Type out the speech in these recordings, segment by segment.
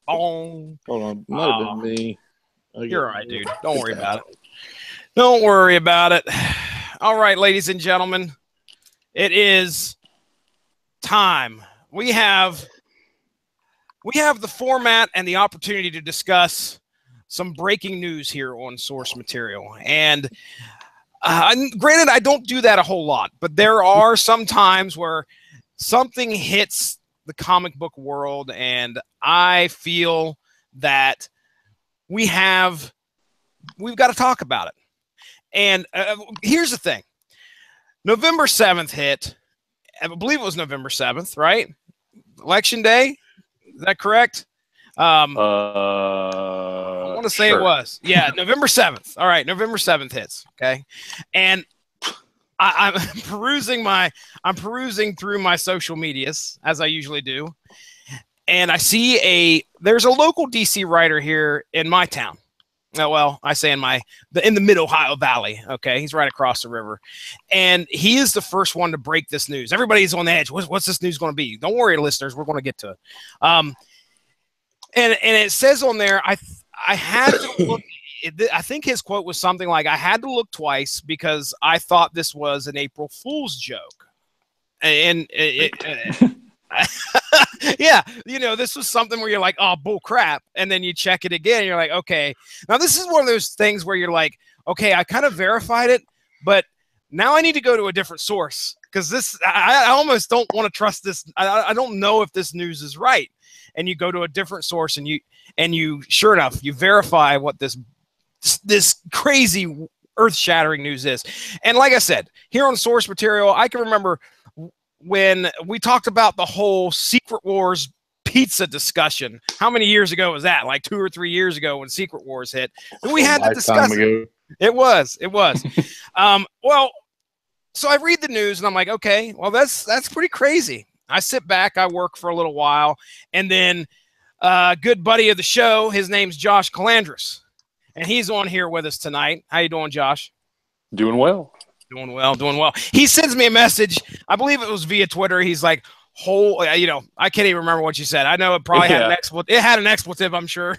Hold on, might have been me. You're all right, dude. Don't worry about it. Don't worry about it. All right, ladies and gentlemen, it is time. We have the format and the opportunity to discuss some breaking news here on Source Material. And granted, I don't do that a whole lot, but there are some times where something hits the comic book world, and I feel that we've got to talk about it. And here's the thing. November 7th hit. I believe it was November 7th, right? Election day. Is that correct? I want to say it was. Yeah, November 7th. All right, November 7th hits. Okay. And I'm perusing through my social medias, as I usually do. And I see there's a local DC writer here in my town. Well, I say in the mid-Ohio Valley. Okay, he's right across the river, and he is the first one to break this news. Everybody's on the edge. What's this news going to be? Don't worry, listeners, we're going to get to it. And it says on there, I had to look. I think his quote was something like, "I had to look twice because I thought this was an April Fool's joke," and yeah, this was something where you're like, oh, bull crap. And then you check it again. And you're like, okay. Now, this is one of those things where you're like, okay, I kind of verified it, but now I need to go to a different source because I almost don't want to trust this. I don't know if this news is right. And you go to a different source and you sure enough, you verify what this crazy earth-shattering news is. And like I said, here on Source Material, I can remember when we talked about the whole Secret Wars pizza discussion. How many years ago was that? Like 2 or 3 years ago when Secret Wars hit. And we had to discuss it. It was. Well, so I read the news and I'm like, okay, well, that's pretty crazy. I sit back, I work for a little while, and then a good buddy of the show, his name's Josh Calandris, and he's on here with us tonight. How you doing, Josh? Doing well. Doing well. He sends me a message. I believe it was via Twitter. He's like, I can't even remember what you said. I know it probably had an expletive. It had an expletive, I'm sure.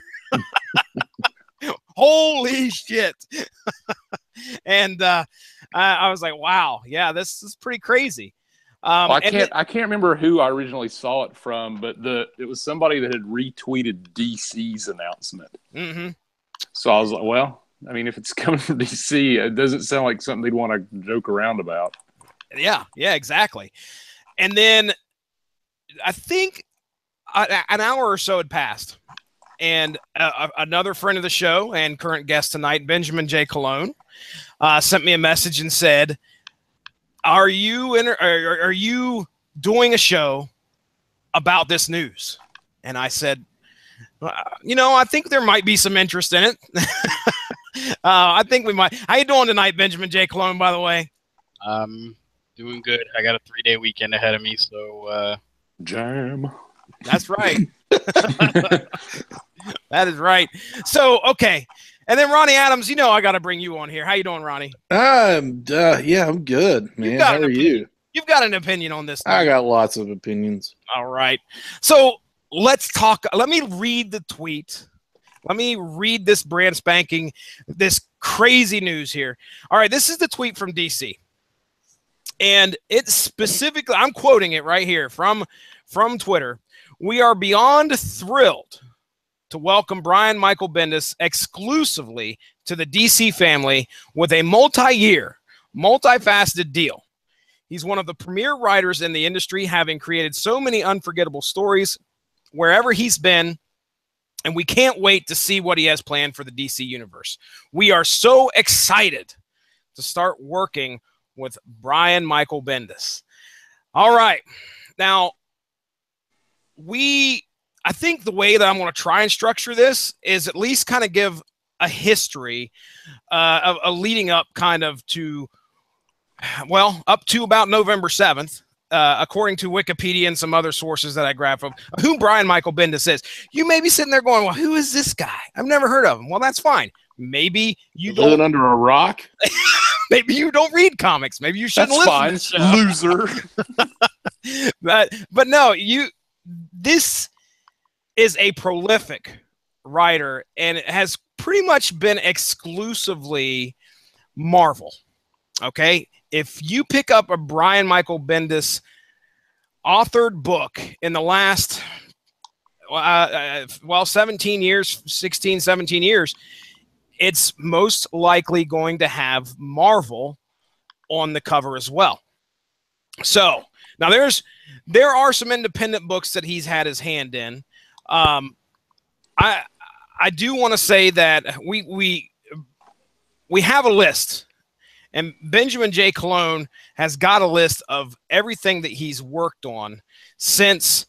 Holy shit. And I was like, wow, yeah, this is pretty crazy. I can't remember who I originally saw it from, but it was somebody that had retweeted DC's announcement. Mm-hmm. So I was like, well, I mean, if it's coming from DC, it doesn't sound like something they'd want to joke around about. Yeah, exactly. And then I think an hour or so had passed, and another friend of the show and current guest tonight, Benjamin J. Cologne, sent me a message and said, "Are you doing a show about this news?" And I said, I think there might be some interest in it. I think we might. How you doing tonight, Benjamin J. Cologne, by the way? Doing good. I got a 3-day weekend ahead of me, so jam. That's right. That is right. So, okay. And then Ronnie Adams, I got to bring you on here. How you doing, Ronnie? I'm good, man. How are you? You've got an opinion on this. I got lots of opinions. All right. So let's talk. Let me read the tweet. Let me read this brand spanking, this crazy news here. All right. This is the tweet from DC. And it's specifically, I'm quoting it right here from Twitter. "We are beyond thrilled to welcome Brian Michael Bendis exclusively to the DC family with a multi-year, multifaceted deal. He's one of the premier writers in the industry, having created so many unforgettable stories wherever he's been, and we can't wait to see what he has planned for the DC universe. We are so excited to start working with Brian Michael Bendis." All right. Now, I think the way that I'm going to try and structure this is at least kind of give a history of a leading up kind of to, up to about November 7th, according to Wikipedia and some other sources that I grabbed from, who Brian Michael Bendis is. You may be sitting there going, well, who is this guy? I've never heard of him. Well, that's fine. Maybe you don't. Living under a rock? Maybe you don't read comics. Maybe you shouldn't listen to this show. Loser. But no, this is a prolific writer, and it has pretty much been exclusively Marvel. Okay, if you pick up a Brian Michael Bendis authored book in the last 17 years, 16, 17 years, it's most likely going to have Marvel on the cover as well. So now there are some independent books that he's had his hand in. I do want to say that we have a list, and Benjamin J. Cologne has got a list of everything that he's worked on since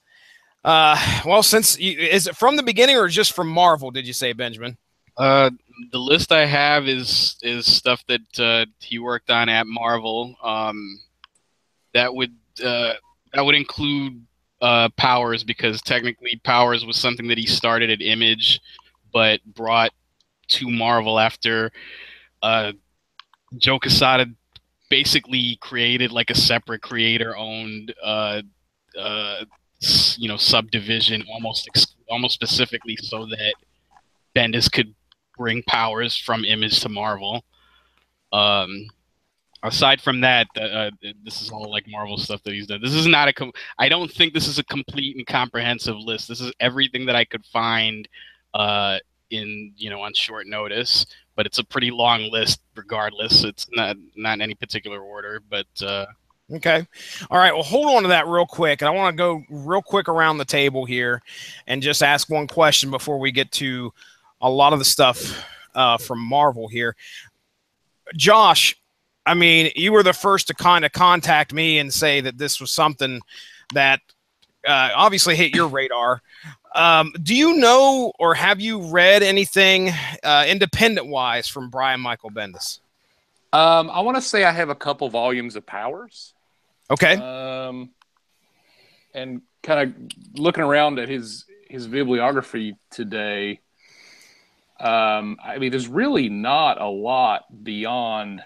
is it from the beginning or just from Marvel, did you say, Benjamin? The list I have is stuff that he worked on at Marvel. That would include Powers, because technically Powers was something that he started at Image but brought to Marvel after Joe Quesada basically created like a separate creator-owned subdivision almost specifically so that Bendis could bring Powers from Image to Marvel. Aside from that, this is all like Marvel stuff that he's done. This is not I don't think this is a complete and comprehensive list. This is everything that I could find on short notice, but it's a pretty long list regardless. It's not in any particular order, but okay. All right. Well, hold on to that real quick. I want to go real quick around the table here and just ask one question before we get to a lot of the stuff from Marvel here. Josh, I mean, you were the first to kind of contact me and say that this was something that obviously hit your radar. Do you know or have you read anything independent-wise from Brian Michael Bendis? I want to say I have a couple volumes of Powers. Okay. And kind of looking around at his bibliography today, I mean, there's really not a lot beyond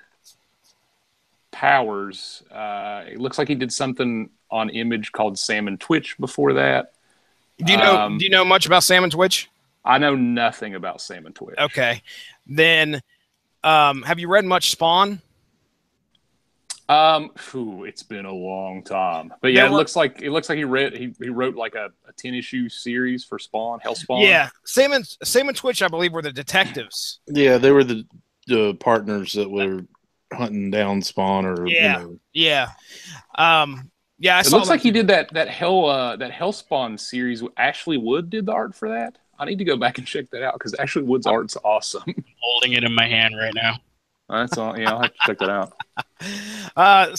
Powers. It looks like he did something on Image called Sam and Twitch before that. Do you know much about Sam and Twitch? I know nothing about Sam and Twitch. Okay. Then have you read much Spawn? It's been a long time. But yeah, it looks like he wrote like a 10-issue series for Spawn, Hellspawn. Yeah. Sam and Twitch, I believe, were the detectives. Yeah, they were the partners that were hunting down Spawn, or yeah. It looks like he did that Hellspawn series. Ashley Wood did the art for that. I need to go back and check that out because Ashley Wood's art's awesome. I'm holding it in my hand right now. That's all. Yeah, I'll have to check that out.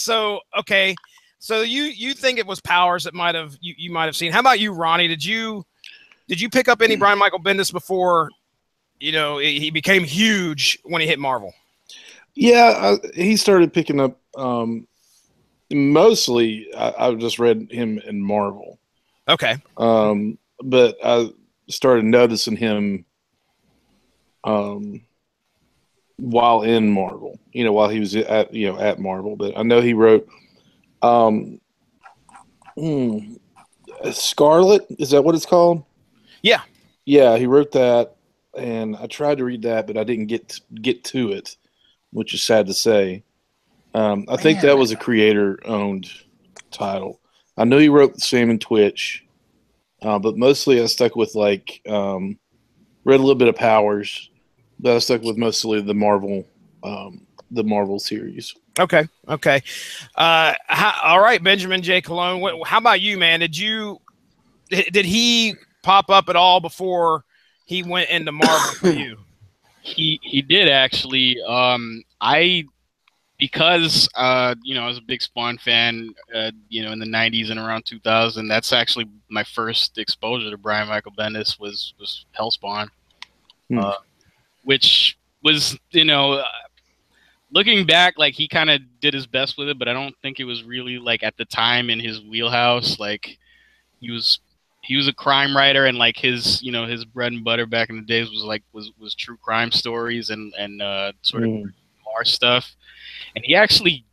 So you think it was Powers that you might have seen? How about you, Ronnie? Did you pick up any Brian Michael Bendis before he became huge when he hit Marvel? Yeah, he started picking up. Mostly, I've just read him in Marvel. Okay. But I started noticing him while in Marvel. While he was at Marvel. But I know he wrote Scarlet. Is that what it's called? Yeah. Yeah, he wrote that, and I tried to read that, but I didn't get to it, which is sad to say. I think that was a creator-owned title. I know he wrote Sam and Twitch, but mostly I stuck with read a little bit of Powers, but I stuck with mostly the Marvel series. Okay. All right, Benjamin J. Cologne. How about you, man? Did he pop up at all before he went into Marvel for you? He did actually. Because I was a big Spawn fan, in the 90s and around 2000. That's actually my first exposure to Brian Michael Bendis was Hellspawn, which was looking back, like he kind of did his best with it, but I don't think it was really like at the time in his wheelhouse. Like he was a crime writer, and like his bread and butter back in the days was true crime stories and sort of noir stuff. And he actually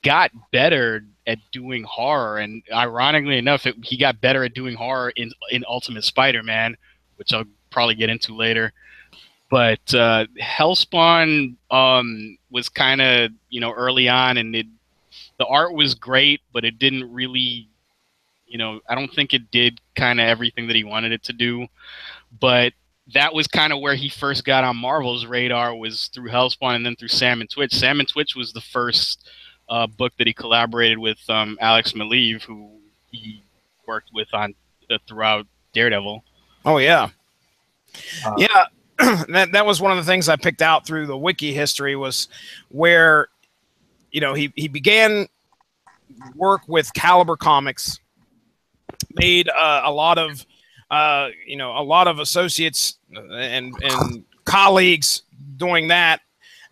got better at doing horror, and ironically enough, he got better at doing horror in Ultimate Spider-Man, which I'll probably get into later. But Hellspawn was kind of, you know, early on, and the art was great, but it didn't really, you know, I don't think it did kind of everything that he wanted it to do. But that was kind of where he first got on Marvel's radar, was through Hellspawn and then through Sam and Twitch. Sam and Twitch was the first book that he collaborated with Alex Maleev, who he worked with on throughout Daredevil. Oh, yeah. Yeah. That was one of the things I picked out through the wiki history, was where, you know, he began work with Caliber Comics, made a lot of you know, a lot of associates and colleagues doing that,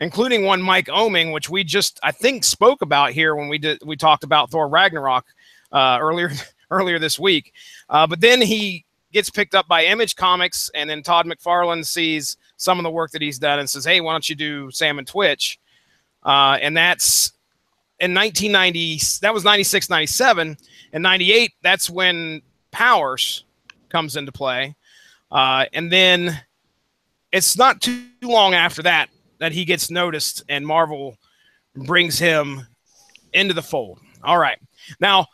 including one Mike Oming, which we just, I think, spoke about here when we talked about Thor Ragnarok earlier this week. But then he gets picked up by Image Comics, and then Todd McFarlane sees some of the work that he's done and says, hey, why don't you do Sam and Twitch? And that's in 1990. That was 96, 97. In 98, that's when Powers comes into play. And then it's not too long after that he gets noticed, and Marvel brings him into the fold. All right. Now,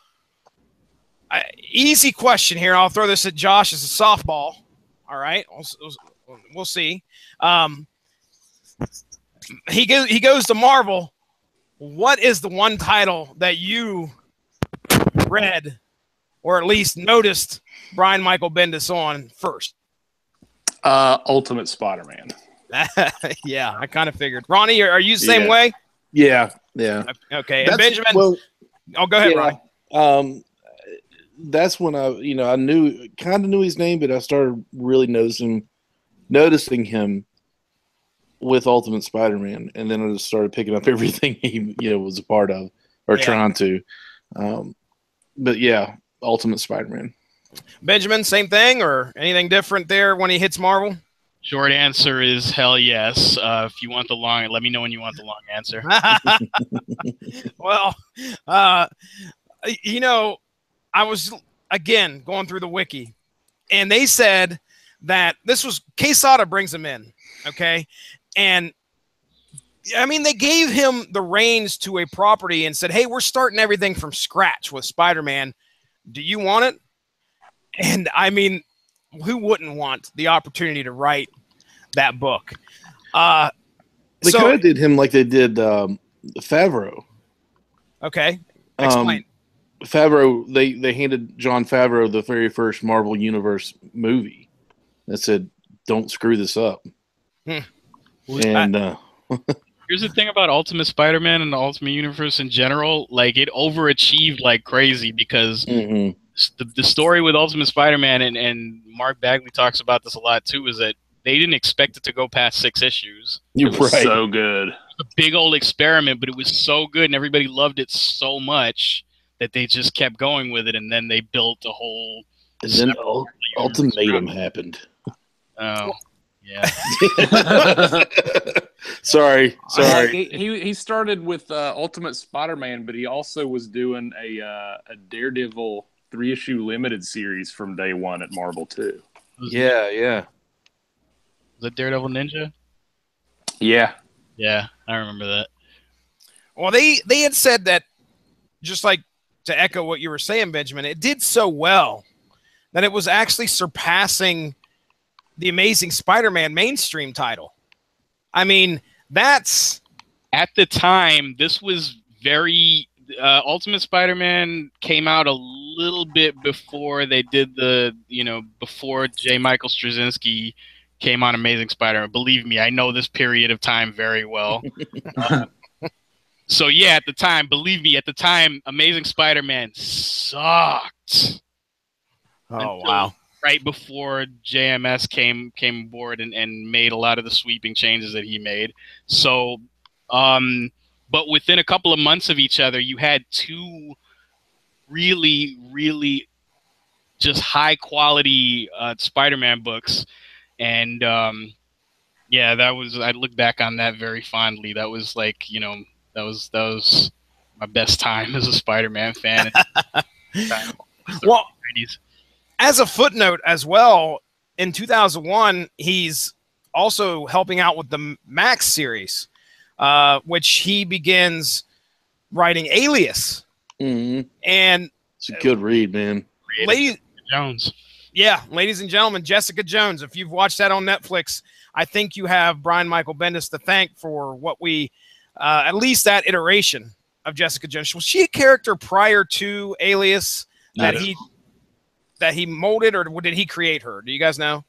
easy question here. I'll throw this at Josh as a softball. All right. We'll see. He goes to Marvel. What is the one title that you read, or at least noticed Brian Michael Bendis on first? Ultimate Spider-Man. Yeah, I kind of figured. Ronnie, are you the same way? Yeah. Okay. And Benjamin? Well, go ahead, Ronnie. That's when I knew his name, but I started really noticing him with Ultimate Spider-Man, and then I just started picking up everything he was a part of, or trying to. But yeah, Ultimate Spider-Man. Benjamin, same thing, or anything different there when he hits Marvel? Short answer is hell yes. If you want the long, let me know when you want the long answer. Well, I was, again, going through the wiki, and they said that this was, Quesada brings him in, okay? And, I mean, they gave him the reins to a property and said, hey, we're starting everything from scratch with Spider-Man. Do you want it? And, I mean, who wouldn't want the opportunity to write that book? They kind of did him like they did Favreau. Okay, explain. Favreau, they handed Jon Favreau the very first Marvel Universe movie that said, "Don't screw this up." And here's the thing about Ultimate Spider-Man and the Ultimate Universe in general: like, it overachieved like crazy, because the story with Ultimate Spider-Man, and Mark Bagley talks about this a lot too, is that they didn't expect it to go past 6 issues. It was so good. A big old experiment, but it was so good, and everybody loved it so much that they just kept going with it, and then they built a whole. And then Ultimatum happened. Oh, yeah. Sorry. He started with Ultimate Spider-Man, but he also was doing a Daredevil 3-issue limited series from day one at Marvel too. Yeah. Was it Daredevil Ninja? Yeah, I remember that. Well, they had said that, just like to echo what you were saying, Benjamin, it did so well that it was actually surpassing the Amazing Spider-Man mainstream title. I mean, that's... At the time, this was very... Ultimate Spider-Man came out a little bit before they did before J. Michael Straczynski came on Amazing Spider-Man. Believe me, I know this period of time very well. So yeah, at the time, believe me, Amazing Spider-Man sucked. Oh, wow. Right before JMS came aboard and made a lot of the sweeping changes that he made. So, but within a couple of months of each other, you had 2 really, really just high quality Spider-Man books. And I look back on that very fondly. That was like, that was my best time as a Spider-Man fan. Well, as a footnote as well, in 2001, he's also helping out with the Max series, which he begins writing Alias. Mm-hmm. And it's a good read, man. Ladies Jones. Yeah, ladies and gentlemen, Jessica Jones. If you've watched that on Netflix, I think you have Brian Michael Bendis to thank for what we, at least that iteration of Jessica Jones. Was she a character prior to Alias that he molded, or did he create her? Do you guys know?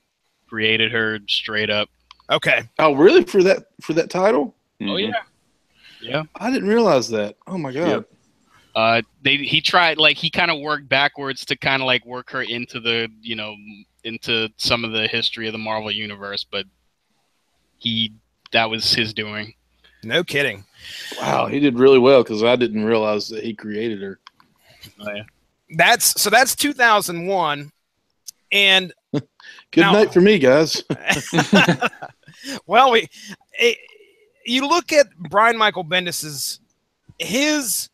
Created her straight up. Okay. Oh, really? For that title? Mm-hmm. Oh yeah. Yeah. I didn't realize that. Oh my god. Yep. He tried, like, he kind of worked backwards to kind of like work her into the, into some of the history of the Marvel universe, but that was his doing. No kidding. Wow, he did really well, because I didn't realize that he created her. Oh yeah. That's 2001, and good night for me, guys. Well, you look at Brian Michael Bendis's his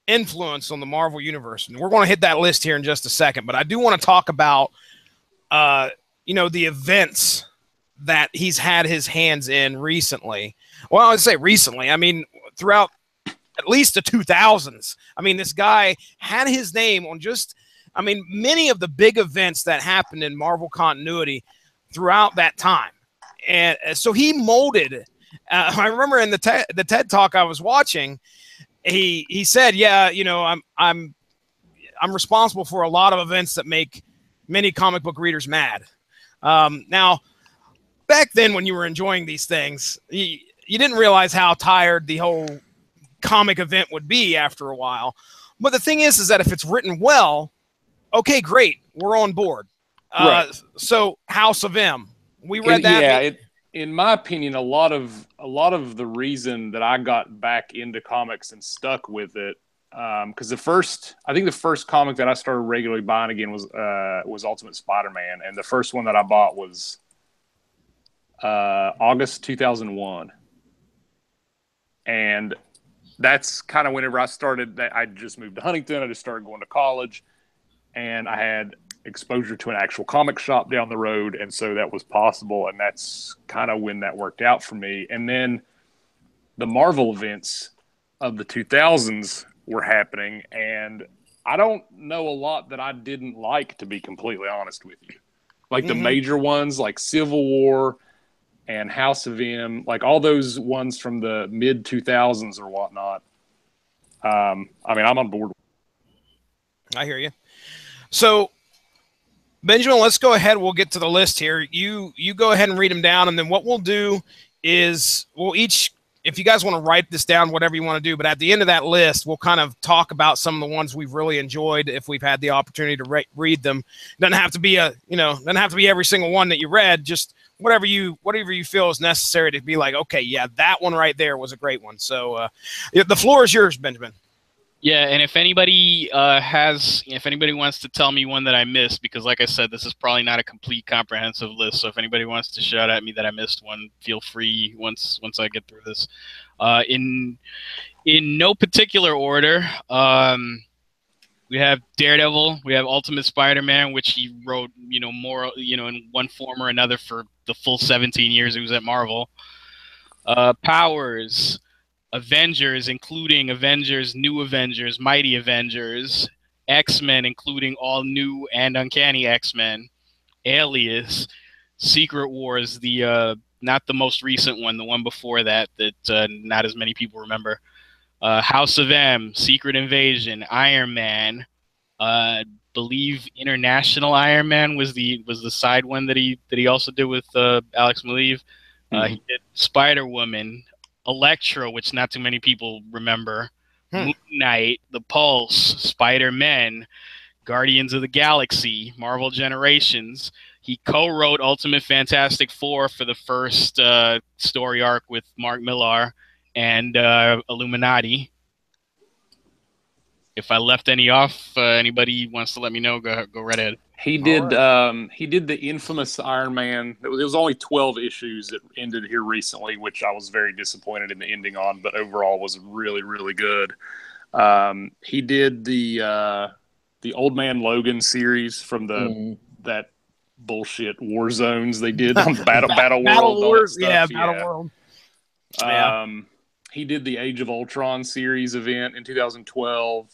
influence on the Marvel universe, and we're going to hit that list here in just a second, but I do want to talk about the events that he's had his hands in recently. Well, I would say recently, I mean throughout at least the 2000s. I mean, this guy had his name on many of the big events that happened in Marvel continuity throughout that time. And so he molded I remember in the TED Talk I was watching, he said, yeah, I'm responsible for a lot of events that make many comic book readers mad. Now, back then when you were enjoying these things, you didn't realize how tired the whole comic event would be after a while. But the thing is that if it's written well, okay, great, we're on board. Right. So House of M, we read that. Yeah, in my opinion, a lot of the reason that I got back into comics and stuck with it, because I think the first comic that I started regularly buying again was Ultimate Spider-Man, and the first one that I bought was August 2001, and that's kind of whenever I started. I just moved to Huntington. I just started going to college, and I had exposure to an actual comic shop down the road, and so that was possible, and that's kind of when that worked out for me. And then the Marvel events of the 2000s were happening, and I don't know a lot that I didn't like, to be completely honest with you. Like the major ones, like Civil War and House of M, like all those ones from the mid 2000s or whatnot. I mean, I'm on board. I hear you. So, Benjamin, let's go ahead. We'll get to the list here. You go ahead and read them down, and then what we'll do is we'll each, if you guys want to write this down, whatever you want to do, but at the end of that list, we'll kind of talk about some of the ones we've really enjoyed if we've had the opportunity to read them. It doesn't have to be doesn't have to be every single one that you read, just whatever you feel is necessary to be like, okay, yeah, that one right there was a great one. So the floor is yours, Benjamin. Yeah, and if anybody wants to tell me one that I missed, because like I said, this is probably not a complete comprehensive list. So if anybody wants to shout at me that I missed one, feel free once I get through this. In no particular order, we have Daredevil, we have Ultimate Spider-Man, which he wrote, more, in one form or another for the full 17 years he was at Marvel. Powers. Avengers, including Avengers, New Avengers, Mighty Avengers, X-Men, including all new and uncanny X-Men, Alias, Secret Wars, the not the most recent one, the one before that not as many people remember, House of M, Secret Invasion, Iron Man, believe International Iron Man was the side one that he also did with Alex Maleev. He did Spider-Woman, Elektra, which not too many people remember, Moon Knight, The Pulse, Spider-Man, Guardians of the Galaxy, Marvel Generations. He co-wrote Ultimate Fantastic Four for the first story arc with Mark Millar and Illuminati. If I left any off, anybody wants to let me know, go right ahead. He did the infamous Iron Man. It was only 12 issues that ended here recently, which I was very disappointed in the ending on, but overall was really, really good. He did the Old Man Logan series from that bullshit War Zones they did on Battle World. Wars, yeah, Battle World. He did the Age of Ultron series event in 2012.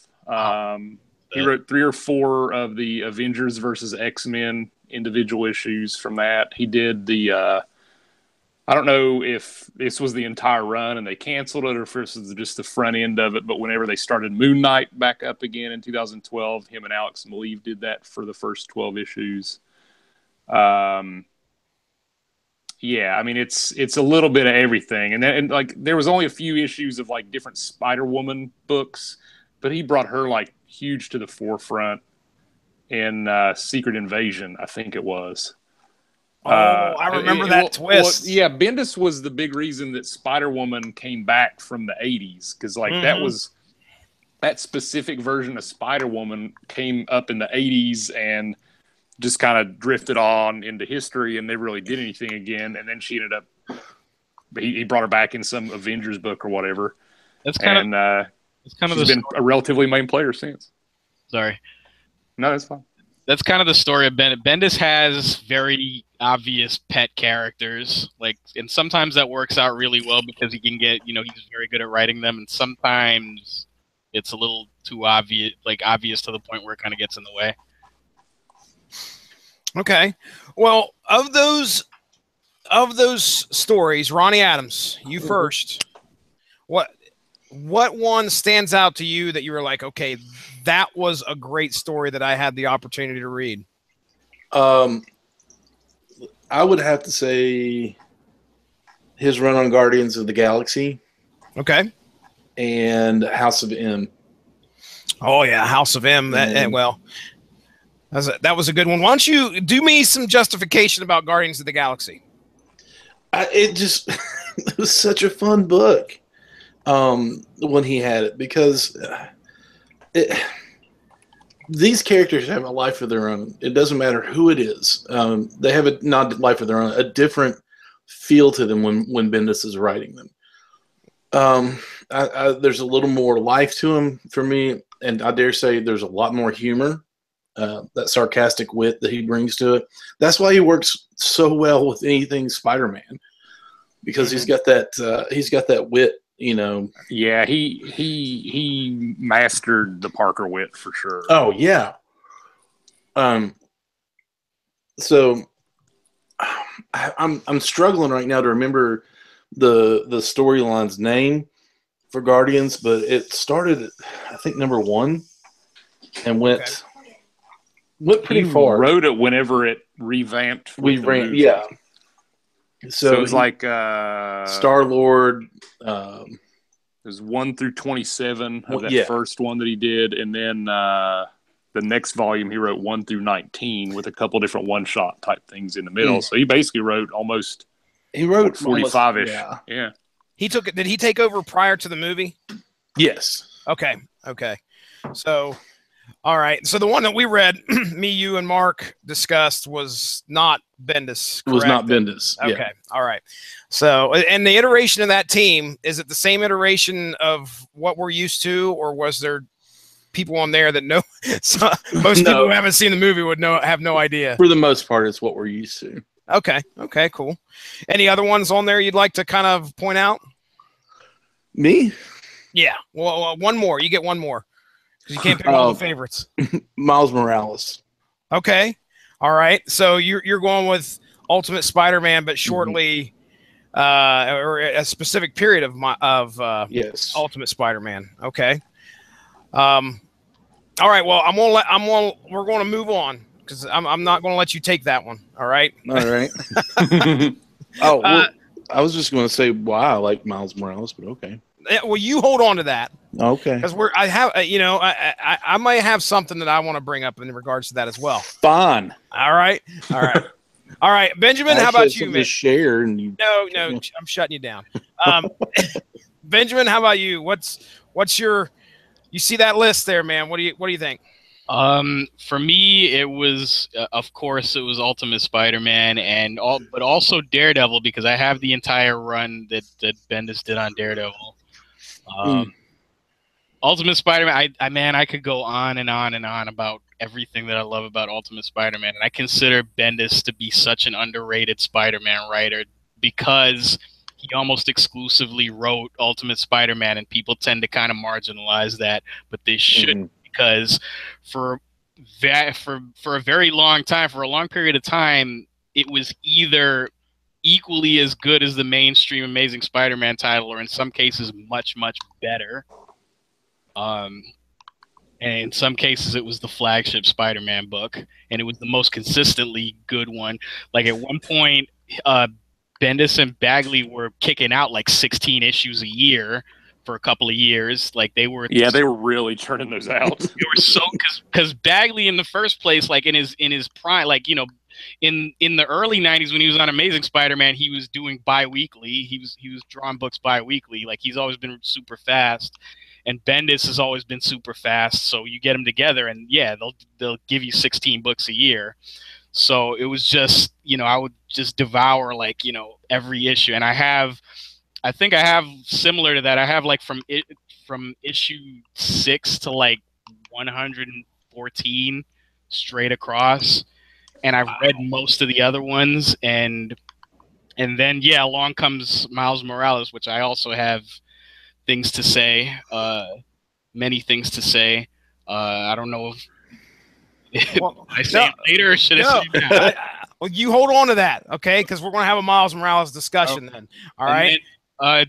He wrote 3 or 4 of the Avengers versus X-Men individual issues from that. He did the I don't know if this was the entire run and they canceled it or if this was just the front end of it, but whenever they started Moon Knight back up again in 2012, him and Alex Maleev did that for the first 12 issues. Yeah, I mean it's a little bit of everything, and like there was only a few issues of like different Spider-Woman books, but he brought her like huge to the forefront in Secret Invasion, I think it was. Oh, I remember that twist. Well, yeah, Bendis was the big reason that Spider-Woman came back from the 80s because like that specific version of Spider-Woman came up in the 80s and just kind of drifted on into history and never really did anything again. And then she ended up, he brought her back in some Avengers book or whatever. That's kind of she's been a relatively main player since. Sorry. No, that's fine. That's kind of the story of Bendis. Bendis has very obvious pet characters, and sometimes that works out really well because he can get, he's very good at writing them, and sometimes it's a little too obvious to the point where it kind of gets in the way. Okay. Well, of those stories, Ronnie Adams, you first. What one stands out to you that you were like, okay, that was a great story that I had the opportunity to read? I would have to say his run on Guardians of the Galaxy. Okay. And House of M. Oh yeah, House of M. That was a good one. Why don't you do me some justification about Guardians of the Galaxy? It was such a fun book when he had it because these characters have a life of their own. It doesn't matter who it is. They have a not life of their own, a different feel to them when Bendis is writing them. There's a little more life to them for me, and I dare say there's a lot more humor. That sarcastic wit that he brings to it. That's why he works so well with anything Spider-Man, because he's got that wit, Yeah, he mastered the Parker wit for sure. Oh yeah. So I'm struggling right now to remember the storyline's name for Guardians, but it started at, I think, number 1 and went pretty far. Wrote it whenever it revamped. Yeah. So it was like Star-Lord. It was 1 through 27 of that first one that he did, and then the next volume he wrote 1 through 19 with a couple different one-shot type things in the middle. So he basically wrote almost. He wrote 45-ish. Yeah. He took it. Did he take over prior to the movie? Yes. Okay. So. All right. So the one that we read, me, you, and Mark discussed was not Bendis. It was not Bendis. Okay. Yeah. All right. So, and the iteration of that team, is it the same iteration of what we're used to, or was there people on there that know? Most people who haven't seen the movie would have no idea. For the most part, it's what we're used to. Okay. Cool. Any other ones on there you'd like to kind of point out? Me? Yeah. Well, one more. You get one more. You can't pick all the favorites. Miles Morales. Okay. All right. So you're going with Ultimate Spider-Man, but shortly, or a specific period of yes, Ultimate Spider-Man. Okay. All right. Well, we're going to move on because I'm not going to let you take that one. All right. All right. I was just going to say, wow, I like Miles Morales, but okay. Well, you hold on to that. Okay. Because I might have something that I want to bring up in regards to that as well. Fine. All right. All right, Benjamin. How about you, man? Share and you. No, I'm shutting you down. Benjamin, how about you? What's your? You see that list there, man? What do you think? For me, it was of course it was Ultimate Spider-Man but also Daredevil, because I have the entire run that Bendis did on Daredevil. Ultimate Spider-Man, I could go on and on and on about everything that I love about Ultimate Spider-Man. And I consider Bendis to be such an underrated Spider-Man writer because he almost exclusively wrote Ultimate Spider-Man, and people tend to kind of marginalize that, but they shouldn't, because for a very long time, for a long period of time, it was either equally as good as the mainstream Amazing Spider-Man title, or in some cases much, much better. And in some cases, it was the flagship Spider-Man book, and it was the most consistently good one. Like at one point, Bendis and Bagley were kicking out like 16 issues a year for a couple of years. Like they were really churning those out. They were so because Bagley in the first place, like in his prime, like, you know, in the early 90s when he was on Amazing Spider-Man, he was doing bi-weekly. He was drawing books bi-weekly. Like he's always been super fast. And Bendis has always been super fast, so you get them together, and yeah, they'll give you 16 books a year. So it was just, you know, I would just devour, like, you know, every issue. And I think I have similar to that. I have like from issue 6 to like 114 straight across, and I've read most of the other ones, and then yeah, along comes Miles Morales, which I also have things to say, many things to say. I don't know if I say it later or should I say it now? Well, you hold on to that, okay? Because we're going to have a Miles Morales discussion then. All right. Then,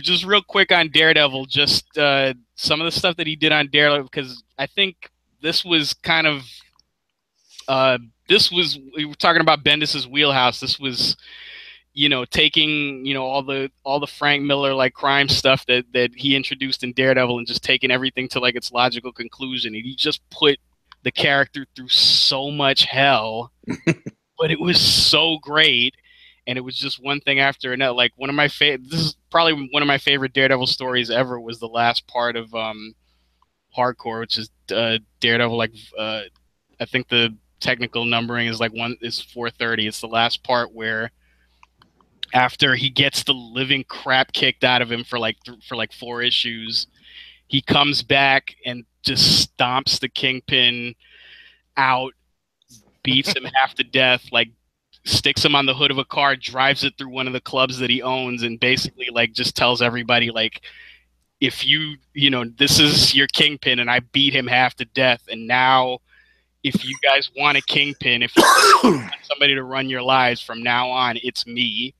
just real quick on Daredevil, just some of the stuff that he did on Daredevil, because I think this was kind of we were talking about Bendis's wheelhouse. This was, you know, taking, you know, all the Frank Miller like crime stuff that he introduced in Daredevil and just taking everything to like its logical conclusion. And he just put the character through so much hell, but it was so great. And it was just one thing after another. Like this is probably one of my favorite Daredevil stories ever, was the last part of Hardcore, which is Daredevil. Like I think the technical numbering is 430. It's the last part where, after he gets the living crap kicked out of him for like 4 issues, he comes back and just stomps the Kingpin out, beats him half to death, like sticks him on the hood of a car, drives it through one of the clubs that he owns, and basically like just tells everybody, like, if you know, this is your Kingpin and I beat him half to death, and now if you guys want a Kingpin, if you want somebody to run your lives from now on, it's me.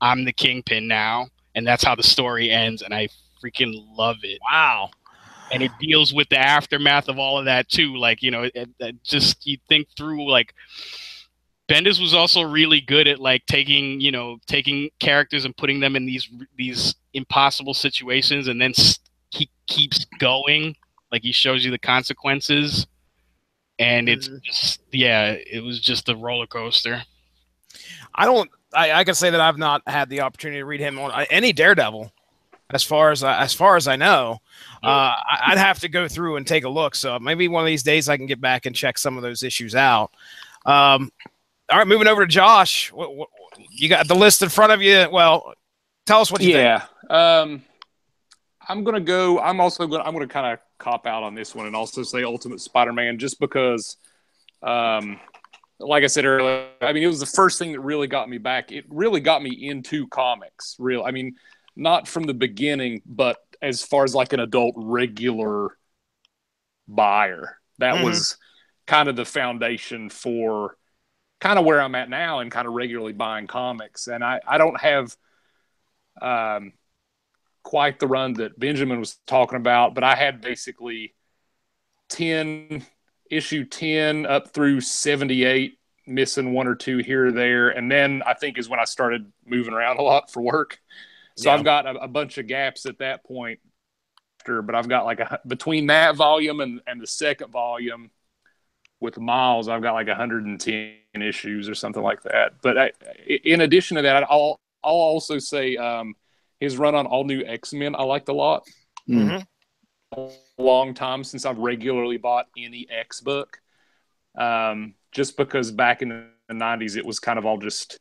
I'm the Kingpin now, and that's how the story ends, and I freaking love it. Wow. And it deals with the aftermath of all of that too. Like, you know, just you think through, like, Bendis was also really good at like taking characters and putting them in these impossible situations, and then he keeps going. Like, he shows you the consequences, and it's just, yeah, it was just a roller coaster. I can say that I've not had the opportunity to read him on any Daredevil, as far as I know. I'd have to go through and take a look. So maybe one of these days I can get back and check some of those issues out. All right, moving over to Josh. What, you got the list in front of you. Well, tell us what you think. I'm gonna kind of cop out on this one and also say Ultimate Spider-Man, just because. Like I said earlier, I mean, it was the first thing that really got me back. It really got me into comics. I mean, not from the beginning, but as far as like an adult regular buyer, that was kind of the foundation for kind of where I'm at now and kind of regularly buying comics. And I don't have quite the run that Benjamin was talking about, but I had basically issue 10 up through 78, missing 1 or 2 here or there. And then I think is when I started moving around a lot for work. So I've got a bunch of gaps at that point. But I've got like between that volume and the second volume with Miles, I've got like 110 issues or something like that. But in addition to that, I'll also say his run on All New X-Men I liked a lot. Mm-hmm. A long time since I've regularly bought any X book, just because back in the 90s it was kind of all just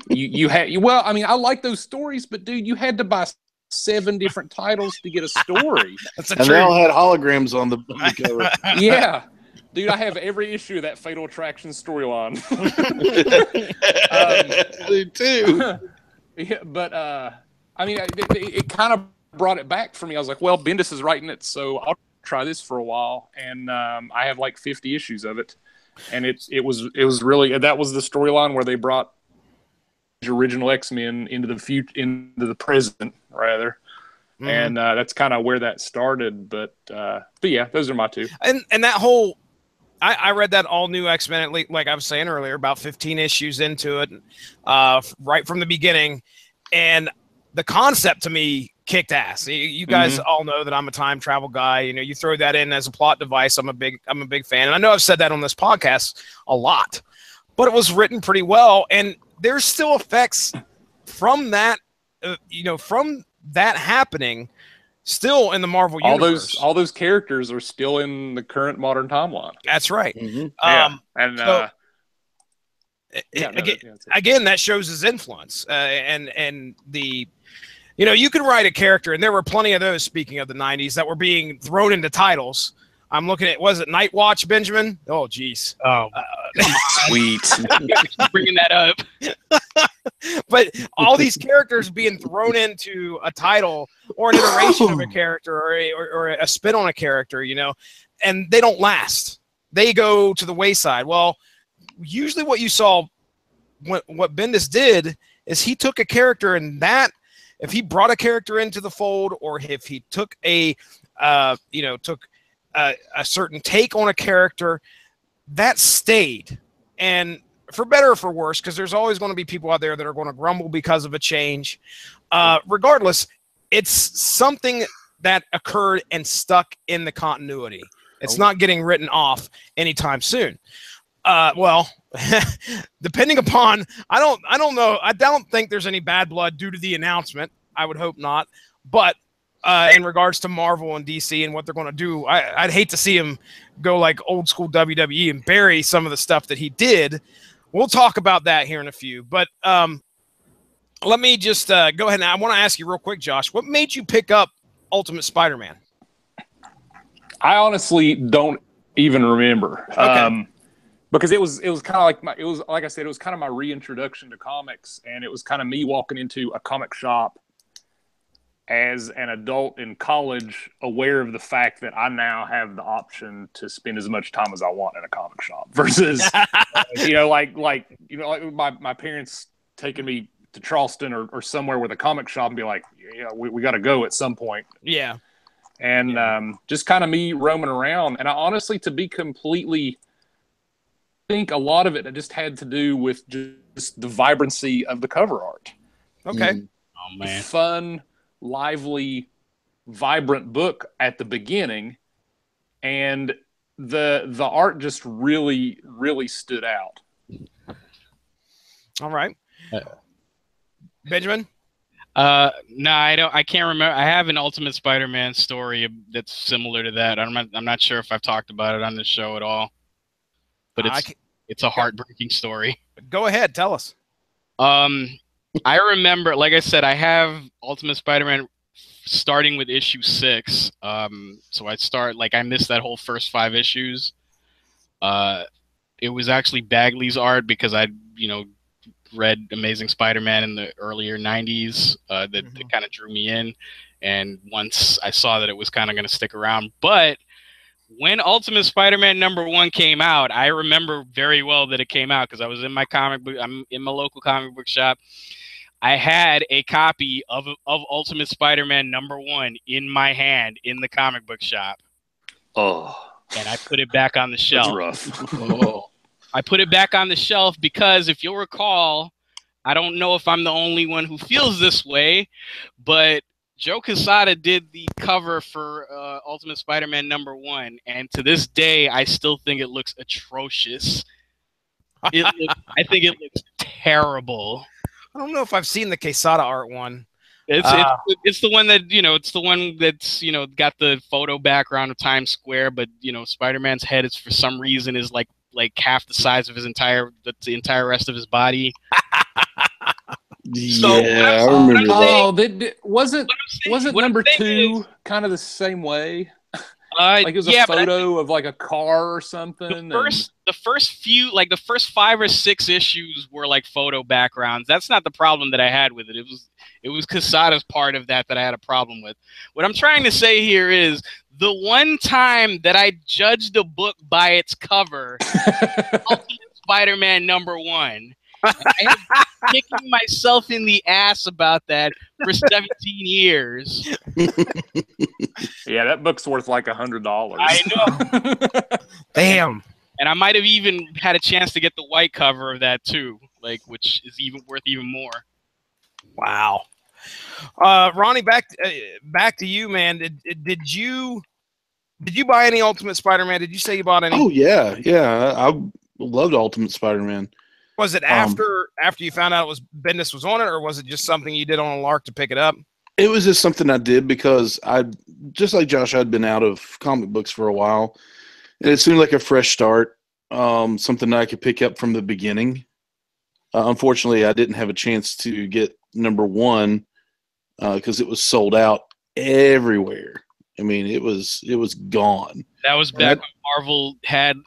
you had, well, I mean, I like those stories, but dude, you had to buy 7 different titles to get a story. That's a And they all had holograms on the cover. Yeah. Dude, I have every issue of that Fatal Attraction storyline. I do too. Yeah, but I mean, it kind of brought it back for me. I was like, well, Bendis is writing it, so I'll try this for a while. And I have like 50 issues of it, and it was really, that was the storyline where they brought the original X-Men into the present rather. Mm-hmm. And that's kind of where that started. But yeah, those are my two. And that whole, I read that all new X-Men, like I was saying earlier, about 15 issues into it, right from the beginning. And the concept to me kicked ass. You guys all know that I'm a time travel guy. You know, you throw that in as a plot device, I'm a big fan. And I know I've said that on this podcast a lot, but it was written pretty well. And there's still effects from that, from that happening still in the Marvel universe. All those characters are still in the current modern timeline. That's right. Again, that shows his influence, and the, you could write a character, and there were plenty of those. Speaking of the '90s, that were being thrown into titles. I'm looking at, was it Night Watch, Benjamin? Oh, geez. Oh, sweet. Bringing that up. But all these characters being thrown into a title or an iteration of a character or a spin on a character, and they don't last. They go to the wayside. Well, usually what you saw, what Bendis did is he took a character, and that, if he brought a character into the fold, or if he took a certain take on a character, that stayed. And for better or for worse, because there's always going to be people out there that are going to grumble because of a change. Regardless, it's something that occurred and stuck in the continuity. It's not getting written off anytime soon. Well, depending upon, I don't know. I don't think there's any bad blood due to the announcement. I would hope not. But in regards to Marvel and DC and what they're going to do, I'd hate to see him go like old school WWE and bury some of the stuff that he did. We'll talk about that here in a few. But let me just go ahead, and I want to ask you real quick, Josh, what made you pick up Ultimate Spider-Man? I honestly don't even remember. Okay. Because it was kind of like like I said, it was kind of my reintroduction to comics, and it was kind of me walking into a comic shop as an adult in college, aware of the fact that I now have the option to spend as much time as I want in a comic shop versus, like my parents taking me to Charleston or somewhere with a comic shop and be like, yeah, we got to go at some point. Yeah. And just kind of me roaming around. And I honestly, to be completely, think a lot of it just had to do with just the vibrancy of the cover art. Okay. Oh man. Fun, lively, vibrant book at the beginning, and the art just really, really stood out. All right. Benjamin? No, I can't remember. I have an Ultimate Spider-Man story that's similar to that. I'm not sure if I've talked about it on this show at all. But it's a heartbreaking story. Go ahead, tell us. I remember, like I said, I have Ultimate Spider-Man starting with issue 6. So I missed that whole first 5 issues. It was actually Bagley's art because I read Amazing Spider-Man in the earlier 90s. That kind of drew me in. And once I saw that it was kind of going to stick around. But when Ultimate Spider-Man #1 came out, I remember very well that it came out because I was in my I'm in my local comic book shop. I had a copy of Ultimate Spider-Man #1 in my hand in the comic book shop. Oh. And I put it back on the shelf. That's rough. I put it back on the shelf because if you'll recall, I don't know if I'm the only one who feels this way, but Joe Quesada did the cover for Ultimate Spider-Man #1, and to this day, I still think it looks atrocious. I think it looks terrible. I don't know if I've seen the Quesada art one. It's the one that it's the one that's got the photo background of Times Square, but Spider-Man's head is for some reason is like half the size of the entire rest of his body. So Yeah, I what remember I'm that. saying- Oh, wasn't what I'm number saying 2 kind of the same way? is, Like it was yeah, a but I photo of like a car or something. the first few, like the first 5 or 6 issues were like photo backgrounds. That's not the problem that I had with it. It was Quesada's part of that I had a problem with. What I'm trying to say here is the one time that I judged a book by its cover, Ultimate Spider-Man #1. I have been kicking myself in the ass about that for 17 years. Yeah, that book's worth like $100. I know. Damn. And I might have even had a chance to get the white cover of that too, like which is even worth even more. Wow. Ronnie, back to you, man. Did you buy any Ultimate Spider-Man? Did you say you bought any? Oh yeah, yeah. I loved Ultimate Spider-Man. Was it after you found out it was Bendis was on it, or was it just something you did on a lark to pick it up? It was just something I did because I, just like Josh, I'd been out of comic books for a while, and it seemed like a fresh start, something that I could pick up from the beginning. Unfortunately, I didn't have a chance to get #1 because it was sold out everywhere. I mean, it was gone. That was back when Marvel had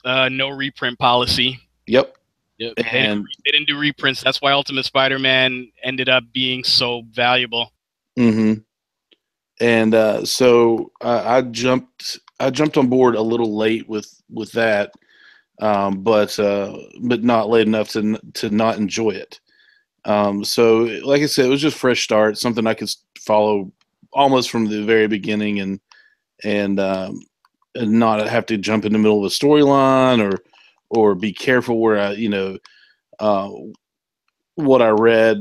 no reprint policy. Yep. Yep. And they didn't do reprints. That's why Ultimate Spider-Man ended up being so valuable. Mm-hmm. And so I jumped on board a little late with that, but not late enough to not enjoy it. So like I said, it was just fresh start, something I could follow almost from the very beginning, and not have to jump in the middle of a storyline or be careful where what I read,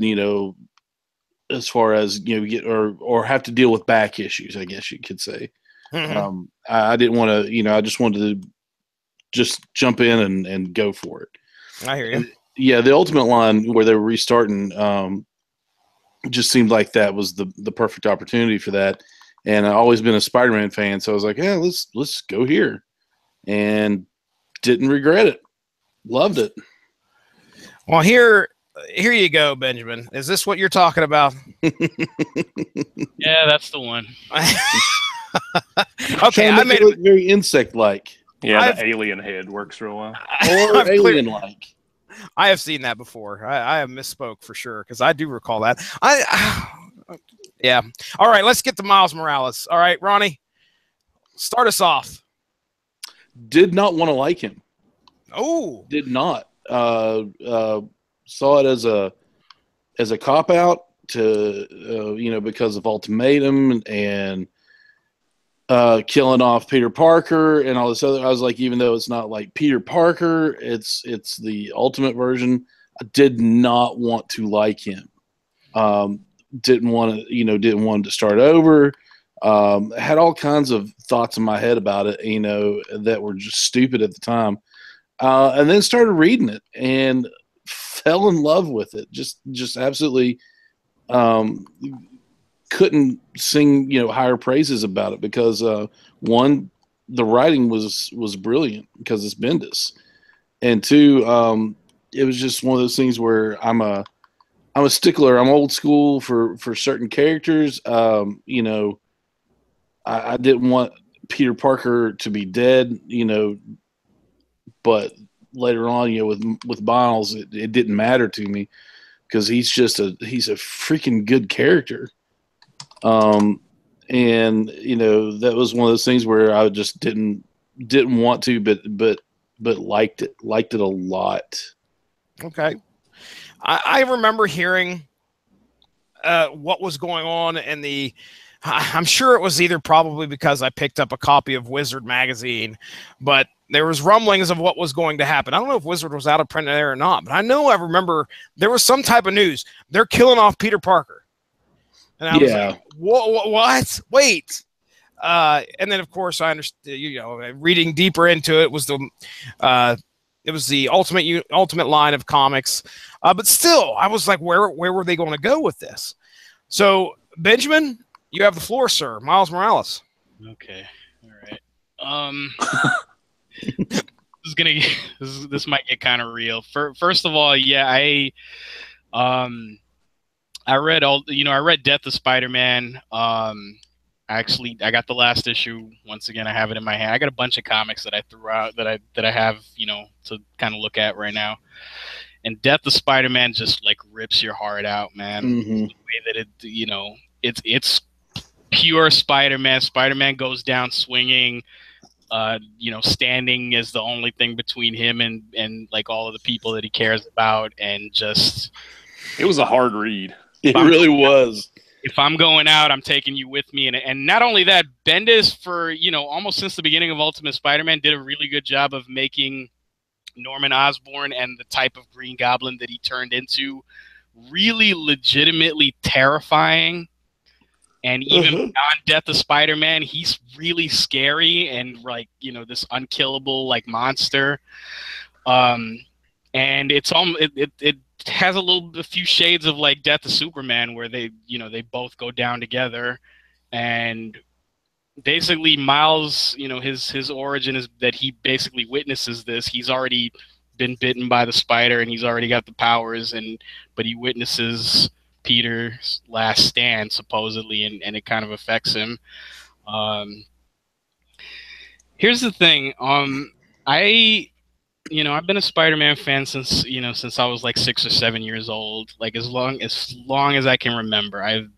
as far as get or have to deal with back issues, I guess you could say. Mm-hmm. I didn't want to, I just wanted to just jump in and go for it. I hear you. And, yeah, the Ultimate line where they were restarting, just seemed like that was the perfect opportunity for that. And I've always been a Spider-Man fan, so I was like, yeah, let's go here, and didn't regret it. Loved it. Well, here you go, Benjamin. Is this what you're talking about? Yeah, that's the one. Okay, I made it look very insect-like. Yeah, the alien head works real well. Or alien-like. I have seen that before. I have misspoke for sure because I do recall that. Yeah. All right, let's get to Miles Morales. All right, Ronnie, start us off. Did not want to like him. Oh, Did not. Saw it as a cop out to because of Ultimatum and killing off Peter Parker and all this other. I was like, even though it's not like Peter Parker, it's the Ultimate version. I did not want to like him. Didn't want to start over. Had all kinds of thoughts in my head about it, that were just stupid at the time. And then started reading it and fell in love with it. Just absolutely couldn't sing higher praises about it because one, the writing was brilliant because it's Bendis, and two, it was just one of those things where I'm a stickler. I'm old school for certain characters. I didn't want Peter Parker to be dead, but later on, with Miles, it didn't matter to me because he's a freaking good character. And that was one of those things where I just didn't want to, but liked it a lot. okay. I remember hearing what was going on in the. I'm sure it was either probably because I picked up a copy of Wizard magazine, but there was rumblings of what was going to happen. I don't know if Wizard was out of print there or not, but I remember there was some type of news. They're killing off Peter Parker. And I was like, what? Wait. And then, of course, I understood, reading deeper into it was the ultimate line of comics. But still, I was like, where were they going to go with this? So, Benjamin, you have the floor, sir. Miles Morales. Okay. All right. This might get kind of real. First of all, yeah, I read I read Death of Spider-Man. I got the last issue. Once again, I have it in my hand. I got a bunch of comics that I threw out that I have, to kind of look at right now. And Death of Spider-Man just like rips your heart out, man. Mm-hmm. The way that it's pure Spider-Man. Spider-Man goes down swinging. Standing is the only thing between him and like all of the people that he cares about, and just it was a hard read. It really was. If I'm going out, I'm taking you with me, and not only that, Bendis for almost since the beginning of Ultimate Spider-Man did a really good job of making Norman Osborn and the type of Green Goblin that he turned into really legitimately terrifying. And even beyond Death of Spider-Man, he's really scary and like, this unkillable like monster. And it's it has a few shades of like Death of Superman, where they both go down together. And basically Miles, his origin is that he basically witnesses this. He's already been bitten by the spider and he's already got the powers, but he witnesses Peter's last stand supposedly, and it kind of affects him. Here's the thing. I've been a Spider-Man fan since I was like 6 or 7 years old. Like as long as I can remember.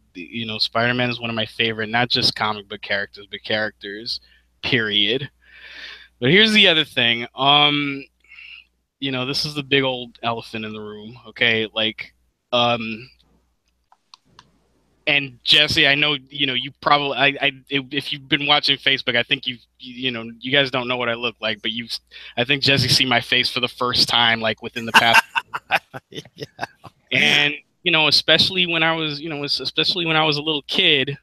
Spider-Man is one of my favorite, not just comic book characters, but characters, period. But here's the other thing. This is the big old elephant in the room. Okay, like, and Jesse, I know you probably if you've been watching Facebook, I think you guys don't know what I look like, but I think Jesse seen my face for the first time like within the past. Yeah. And especially when I was a little kid,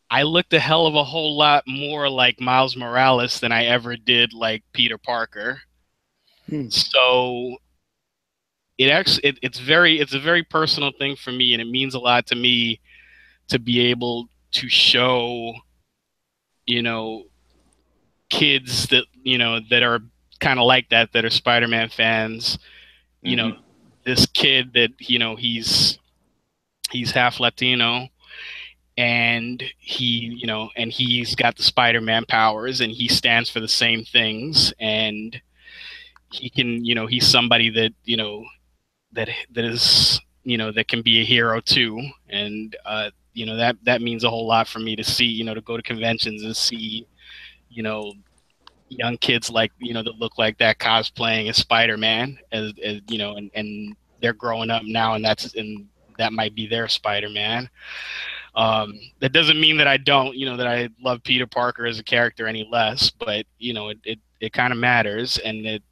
I looked a hell of a whole lot more like Miles Morales than I ever did like Peter Parker. So it's a very personal thing for me, and it means a lot to me to be able to show kids that that are kind of like that are Spider-Man fans. This kid that he's half Latino, and he's got the Spider-Man powers, and he stands for the same things, and he can he's somebody that that is that can be a hero too. And that means a whole lot for me to see, to go to conventions and see young kids like that look like that cosplaying as Spider-Man, as and they're growing up now, and that might be their Spider-Man. That doesn't mean that I don't that I love Peter Parker as a character any less, but it kind of matters, and it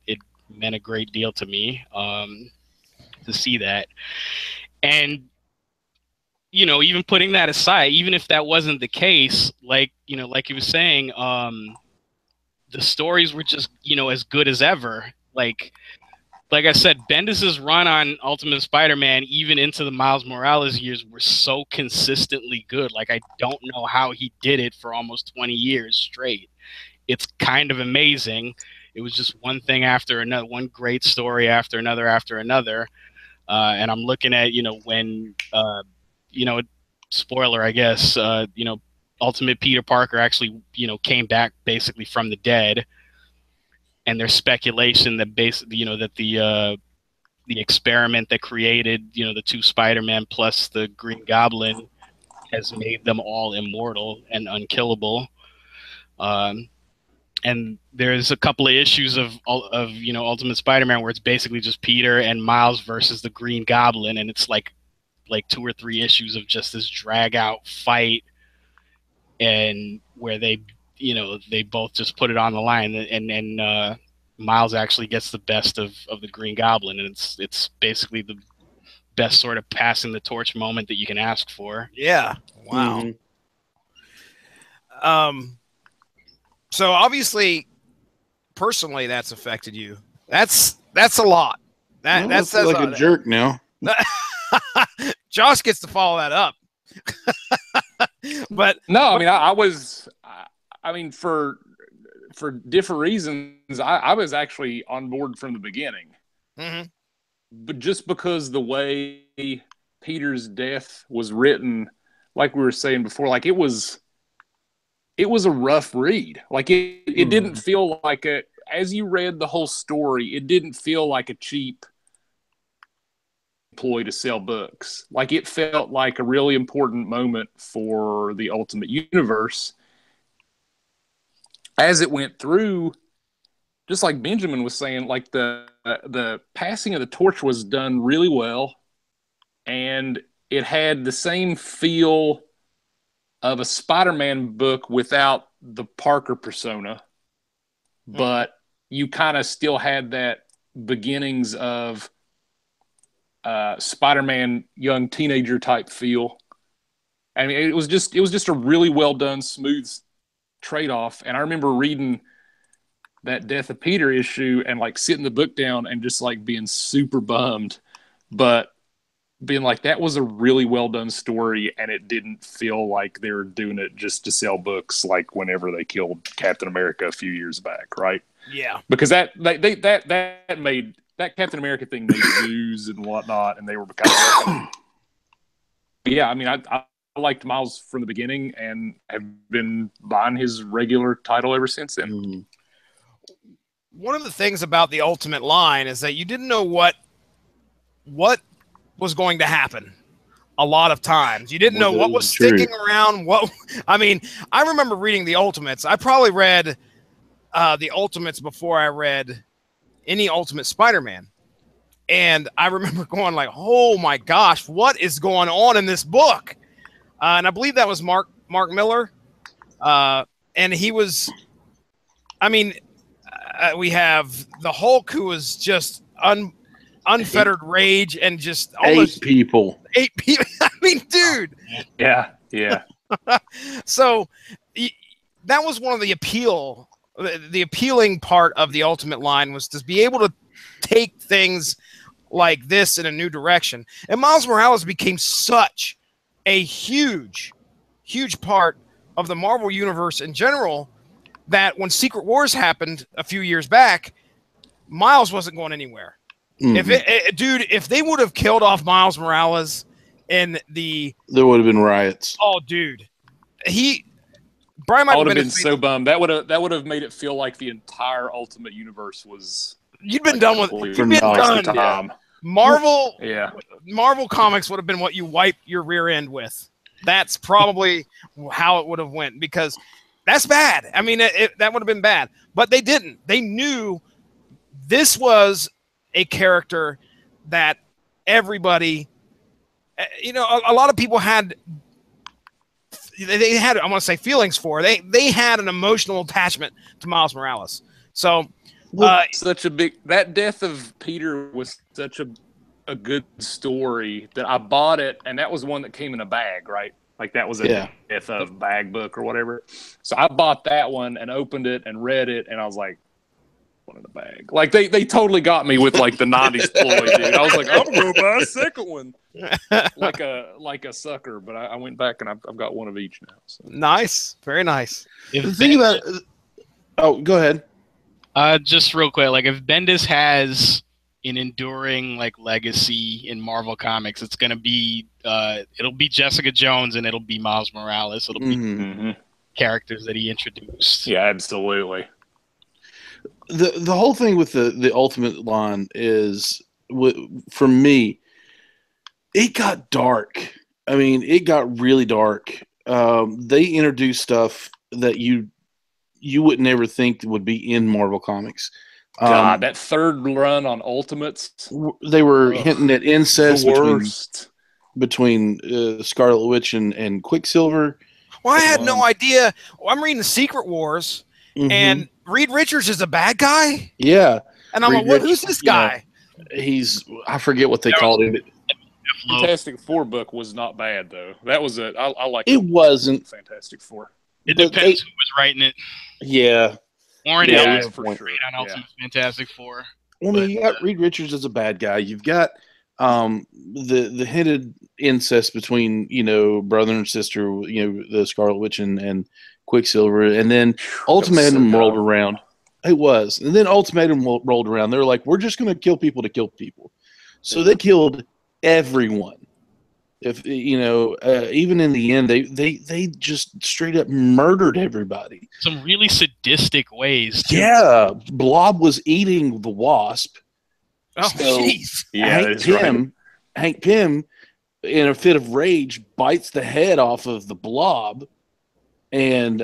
meant a great deal to me to see that. And even putting that aside, even if that wasn't the case, like like he was saying, the stories were just as good as ever. Like I said, Bendis's run on Ultimate Spider-Man, even into the Miles Morales years, were so consistently good. Like, I don't know how he did it for almost 20 years straight. It's kind of amazing. It was just one thing after another, one great story after another after another. And I'm looking at, when, spoiler, I guess, Ultimate Peter Parker actually, came back basically from the dead. And there's speculation that basically, that the experiment that created, the two Spider-Man plus the Green Goblin has made them all immortal and unkillable. And there's a couple of issues of Ultimate Spider-Man where it's basically just Peter and Miles versus the Green Goblin, and it's like 2 or 3 issues of just this drag out fight, and where they both just put it on the line, and Miles actually gets the best of the Green Goblin, and it's basically the best sort of passing the torch moment that you can ask for. Yeah. Wow. So obviously, personally, that's affected you. That's a lot. That says like a jerk now. Josh gets to follow that up. But no, I mean, for different reasons, I was actually on board from the beginning. Mm-hmm. but just because the way Peter's death was written, like we were saying before, like it was a rough read. Like it didn't feel like as you read the whole story, it didn't feel like a cheap ploy to sell books. Like it felt like a really important moment for the Ultimate Universe. As it went through, just like Benjamin was saying, like the passing of the torch was done really well, and it had the same feel of a Spider-Man book without the Parker persona, but you kind of still had that beginnings of Spider-Man young teenager type feel. I mean, it was just a really well done, smooth trade-off. And I remember reading that Death of Peter issue and like sitting the book down and just like being super bummed, but being like, that was a really well done story, and it didn't feel like they were doing it just to sell books, like whenever they killed Captain America a few years back, right? Yeah, because that made that Captain America thing made news and whatnot, and they were kind of yeah. I mean, I liked Miles from the beginning and have been buying his regular title ever since then. One of the things about the Ultimate line is that you didn't know what was going to happen a lot of times. You didn't know what was sticking around. I mean, I remember reading the Ultimates. I probably read the Ultimates before I read any Ultimate Spider-Man. And I remember going like, oh my gosh, what is going on in this book? And I believe that was Mark Miller. And he was, I mean, we have the Hulk, who was just unfettered rage and just almost 8 people. I mean, dude. Yeah. So that was one of the appealing part of the Ultimate line, was to be able to take things like this in a new direction. And Miles Morales became such a huge part of the Marvel Universe in general that when Secret Wars happened a few years back, Miles wasn't going anywhere. If they would have killed off Miles Morales there would have been riots. Oh, dude, Brian might I would have been so bummed. That would have made it feel like the entire Ultimate Universe was. You'd been done with. You'd been done. Yeah. Marvel Comics would have been what you wipe your rear end with. That's probably how it would have went, because that's bad. I mean, that would have been bad, but they didn't. They knew this was a character that everybody, a lot of people had. They had, I want to say, feelings for. They had an emotional attachment to Miles Morales. So, that death of Peter was such a good story that I bought it, and that was one that came in a bag, right? Like that was a death of bag book or whatever. So I bought that one and opened it and read it, and I was like, one in the bag. Like they totally got me with like the 90s ploy, dude. I was like, I'm gonna go buy a second one, like a sucker. But I went back and I've got one of each now. So. Nice, very nice. The thing about go ahead. Just real quick, like if Bendis has an enduring like legacy in Marvel Comics, it's gonna be it'll be Jessica Jones and it'll be Miles Morales. It'll be characters that he introduced. Yeah, absolutely. The whole thing with the Ultimate line is, for me, it got dark. I mean, it got really dark. They introduced stuff that you would never think would be in Marvel Comics. God, that third run on Ultimates. They were hinting at incest between Scarlet Witch and Quicksilver. Well, I had no idea. I'm reading the Secret Wars, and Reed Richards is a bad guy? Yeah. And I'm like, who's this guy? I forget what they called him. Fantastic Four book was not bad, though. That was I like it. Wasn't Fantastic Four. It depends who was writing it. Yeah. Warren Ellis for sure. On Ultimate Fantastic Four. Well, you got Reed Richards as a bad guy. You've got the hinted incest between, brother and sister, the Scarlet Witch and Quicksilver, and then Ultimatum rolled around. It was. And then Ultimatum rolled around. They were like, we're just going to kill people to kill people. So they killed everyone. If even in the end, they just straight up murdered everybody. Some really sadistic ways, too. Yeah, Blob was eating the wasp. Oh, So jeez. Yeah, that's right. Hank Pym, in a fit of rage, bites the head off of the Blob, and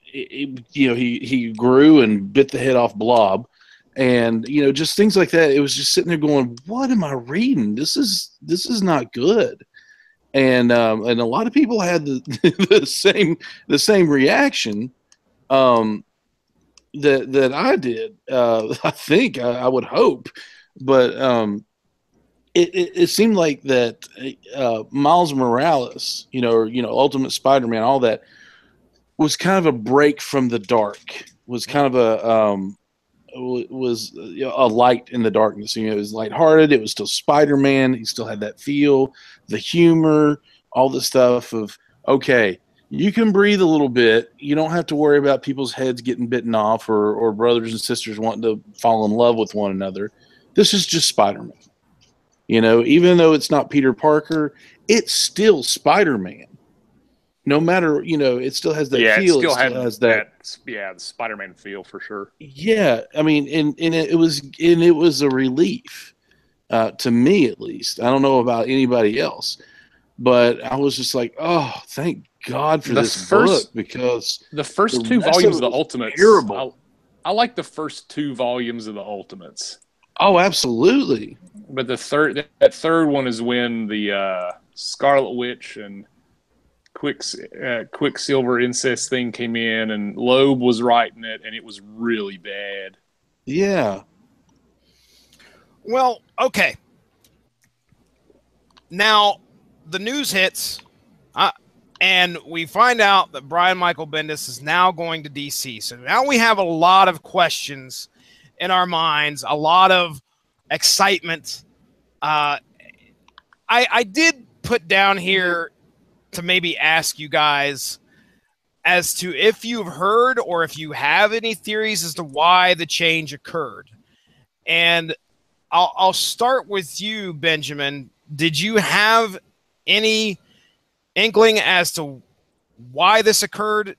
he grew and bit the head off Blob, and just things like that. It was just sitting there going, "What am I reading? This is not good." And a lot of people had the same reaction that I did. I think I would hope, but it seemed like that Miles Morales, Ultimate Spider-Man, all that was kind of a break from the dark. Was kind of a light in the darkness. It was lighthearted. It was still Spider-Man. He still had that feel, the humor, all the stuff of, okay, you can breathe a little bit. You don't have to worry about people's heads getting bitten off or brothers and sisters wanting to fall in love with one another. This is just Spider-Man. Even though it's not Peter Parker, it's still Spider-Man. No matter, it still has that feel. It still has that the Spider-Man feel for sure. Yeah, I mean, and it was a relief to me, at least. I don't know about anybody else, but I was just like, oh, thank God for this book, because the first two volumes of the Ultimates. Terrible. I like the first two volumes of the Ultimates. Oh, absolutely. But that third one is when the Scarlet Witch and Quicksilver incest thing came in, and Loeb was writing it, and it was really bad. Yeah. Well, okay. Now, the news hits, and we find out that Brian Michael Bendis is now going to DC. So now we have a lot of questions in our minds, a lot of excitement. I did put down here to maybe ask you guys as to if you've heard or if you have any theories as to why the change occurred. And I'll start with you, Benjamin. Did you have any inkling as to why this occurred?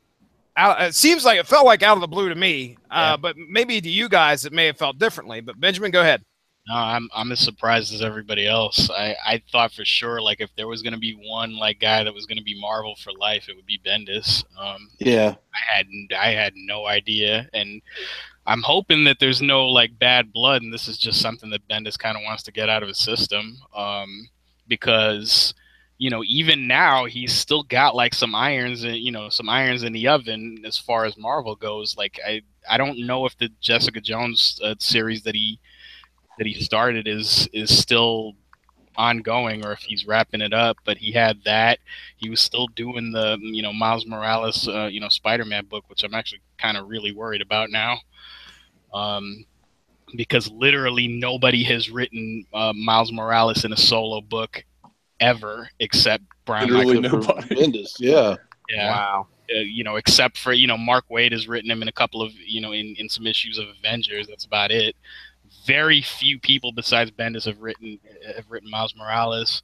It seems like it felt like out of the blue to me, but maybe to you guys it may have felt differently. But Benjamin, go ahead. No, I'm as surprised as everybody else. I thought for sure, if there was going to be one guy that was going to be Marvel for life, it would be Bendis. Yeah, I had no idea, and I'm hoping that there's no bad blood, and this is just something that Bendis kind of wants to get out of his system, because even now he's still got some irons and some irons in the oven as far as Marvel goes. I don't know if the Jessica Jones series that he started is still ongoing or if he's wrapping it up, but he had that. He was still doing the Miles Morales Spider-Man book, which I'm actually kind of really worried about now, because literally nobody has written Miles Morales in a solo book ever except Brian Michael Bendis. Yeah. Wow. Except for Mark Waid has written him in a couple of in some issues of Avengers. That's about it. Very few people besides Bendis have written Miles Morales.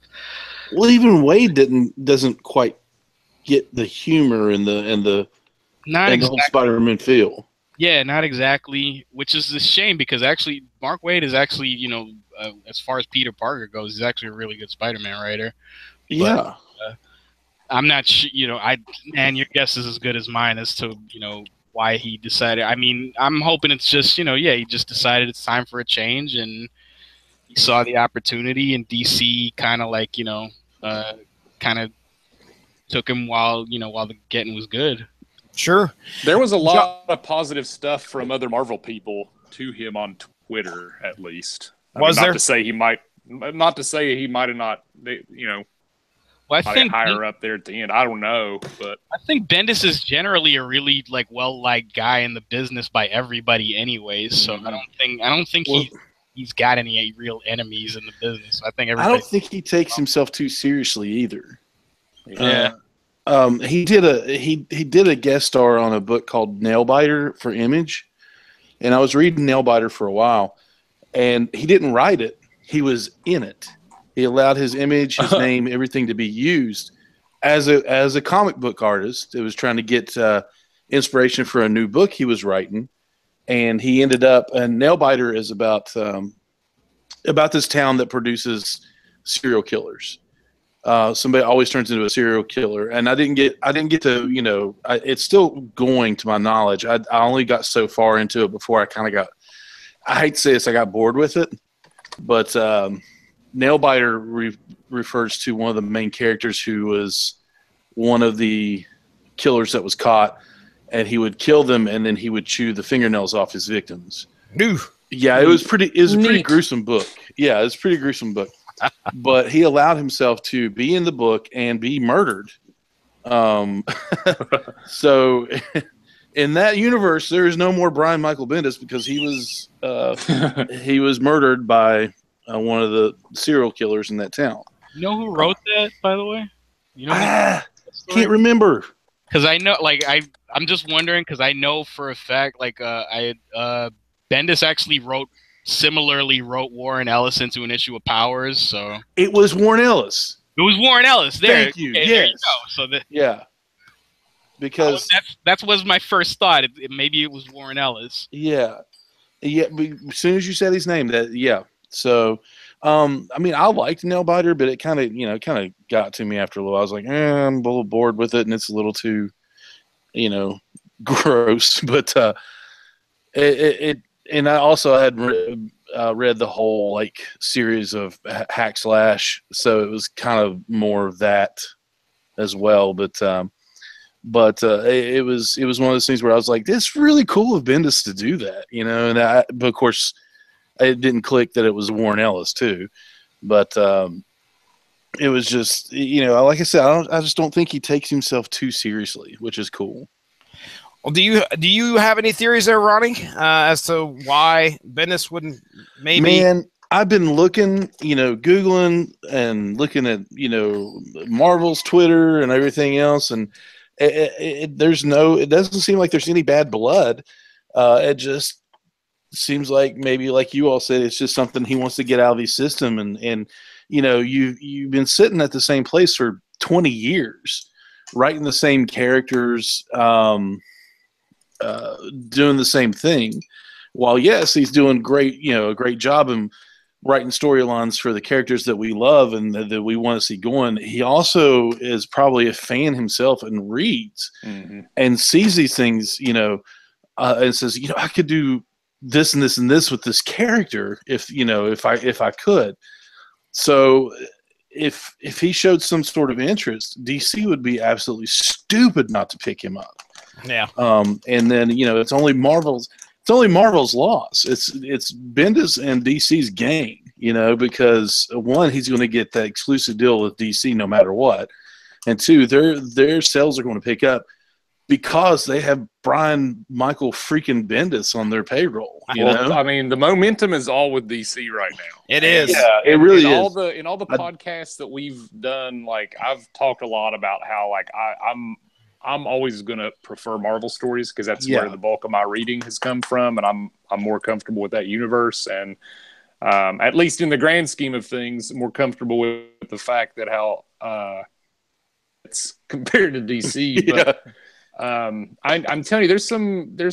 Well, even Wade doesn't quite get the humor and the whole Spider-Man feel. Yeah, not exactly, which is a shame because actually Mark Waid is actually as far as Peter Parker goes, he's actually a really good Spider-Man writer. Yeah. But, I'm not sure. Man, your guess is as good as mine as to why he decided. I mean, I'm hoping it's just, he just decided it's time for a change, and he saw the opportunity, and DC kind of kind of took him while the getting was good. Sure. There was a lot of positive stuff from other Marvel people to him on Twitter, at least. Not to say he might have not, Well, I think higher up there at the end. I don't know, but I think Bendis is generally a really well-liked guy in the business by everybody, anyways. So I don't think he's got any real enemies in the business. I don't think he takes himself too seriously either. Yeah. He did a guest star on a book called Nailbiter for Image, and I was reading Nailbiter for a while, and he didn't write it. he was in it. He allowed his image, his name, everything to be used as a comic book artist. It was trying to get inspiration for a new book he was writing, and he ended up. And Nailbiter is about this town that produces serial killers. Somebody always turns into a serial killer, and I didn't get to, it's still going to my knowledge. I only got so far into it before I kind of got, I hate to say this, I got bored with it, but Nailbiter refers to one of the main characters who was one of the killers that was caught, and he would kill them, and then he would chew the fingernails off his victims. Yeah, it was a pretty gruesome book. Yeah, it was a pretty gruesome book. But he allowed himself to be in the book and be murdered. So in that universe, there is no more Brian Michael Bendis because he was murdered by one of the serial killers in that town. You know who wrote that, by the way? You know, can't remember. Because I know, like, I'm just wondering because I know for a fact, like, Bendis actually similarly wrote Warren Ellis into an issue of Powers. So it was Warren Ellis. It was Warren Ellis. There. Thank you. Okay, yes. There you go. So yeah. Because that was my first thought. Maybe it was Warren Ellis. Yeah. Yeah. As soon as you said his name, yeah. So, I mean, I liked Nailbiter, but it kind of got to me after a little. I was like, I'm a little bored with it, and it's a little too, gross. But and I also had read the whole like series of Hack Slash, so it was kind of more of that as well. But it was one of those things where I was like, "This is really cool of Bendis to do that," but of course, it didn't click that it was Warren Ellis too. But it was just, like I said, I just don't think he takes himself too seriously, which is cool. Well, do you have any theories there, Ronnie, as to why Bendis wouldn't maybe? Man, I've been looking, Googling and looking at, Marvel's Twitter and everything else, and it doesn't seem like there's any bad blood. It just seems like maybe, like you all said, it's just something he wants to get out of his system, and you've been sitting at the same place for 20 years, writing the same characters. Doing the same thing. While yes, he's doing a great job in writing storylines for the characters that we love and that we want to see going. He also is probably a fan himself and reads and sees these things, and says, I could do this and this and this with this character if I could. So if he showed some sort of interest, DC would be absolutely stupid not to pick him up. Yeah. And then it's only Marvel's loss. It's Bendis and DC's gain. Because one, he's going to get that exclusive deal with DC no matter what, and two, their sales are going to pick up because they have Brian Michael freaking Bendis on their payroll. I mean, the momentum is all with DC right now. It is. Yeah, it really is. In all the podcasts that we've done, like I've talked a lot about how like I'm always going to prefer Marvel stories because that's where the bulk of my reading has come from, and I'm more comfortable with that universe, and at least in the grand scheme of things, more comfortable with the fact that how it's compared to DC. But I'm telling you, there's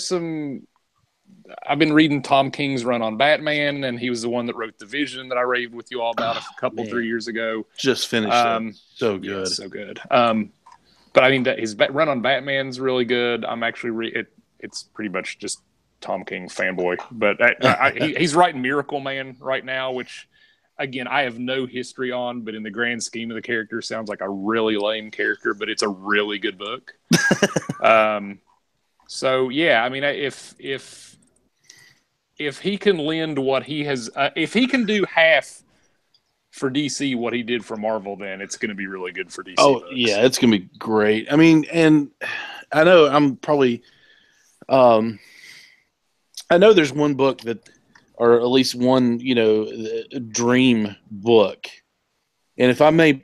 some. I've been reading Tom King's run on Batman, and he was the one that wrote The Vision that I raved with you all about a 3 years ago. Just finished it. So good. Yeah, so good. But I mean, his run on Batman's really good. I'm actually it's pretty much just Tom King fanboy. But he's writing Miracle Man right now, which, again, I have no history on. But in the grand scheme of the character, sounds like a really lame character, but it's a really good book. So yeah, I mean, if he can lend what he has, if he can do half for DC what he did for Marvel, then it's going to be really good for DC. Oh, books. Yeah, it's going to be great. I mean, and I know I'm probably I know there's one book that, or at least one, dream book. And if I may,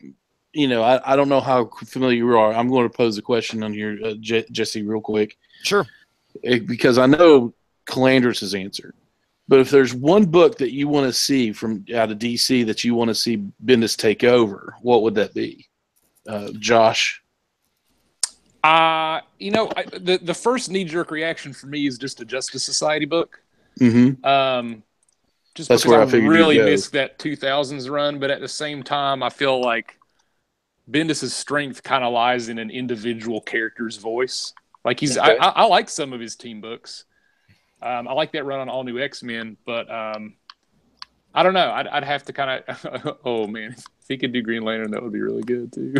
I don't know how familiar you are. I'm going to pose a question on here, Jesse, real quick. Sure. Because I know Calandris' answer. But if there's one book that you want to see from out of DC that you want to see Bendis take over, what would that be? Josh? The first knee-jerk reaction for me is just a Justice Society book. Mm-hmm. Just That's because where I I figured really you'd go. missed that 2000s run, but at the same time, I feel like Bendis' strength kind of lies in an individual character's voice. Like Okay. I like some of his team books. I like that run on All New X-Men, but I don't know. I'd have to kind of. Oh man, if he could do Green Lantern, that would be really good too.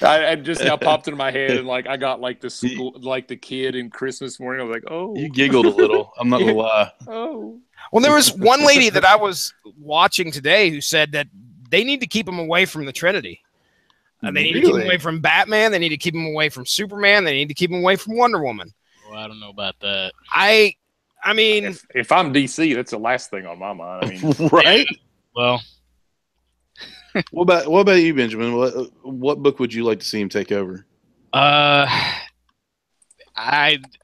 I just now popped into my head, and like I got like the school, like the kid in Christmas morning. I was like, oh, You giggled a little. I'm not gonna lie. oh. Well, there was one lady that I was watching today who said that they need to keep him away from the Trinity. They need to keep him away from Batman. They need to keep him away from Superman. They need to keep him away from Wonder Woman. Well, I don't know about that. I mean, if I'm DC, that's the last thing on my mind. I mean, right? Well, what about you, Benjamin? What book would you like to see him take over? I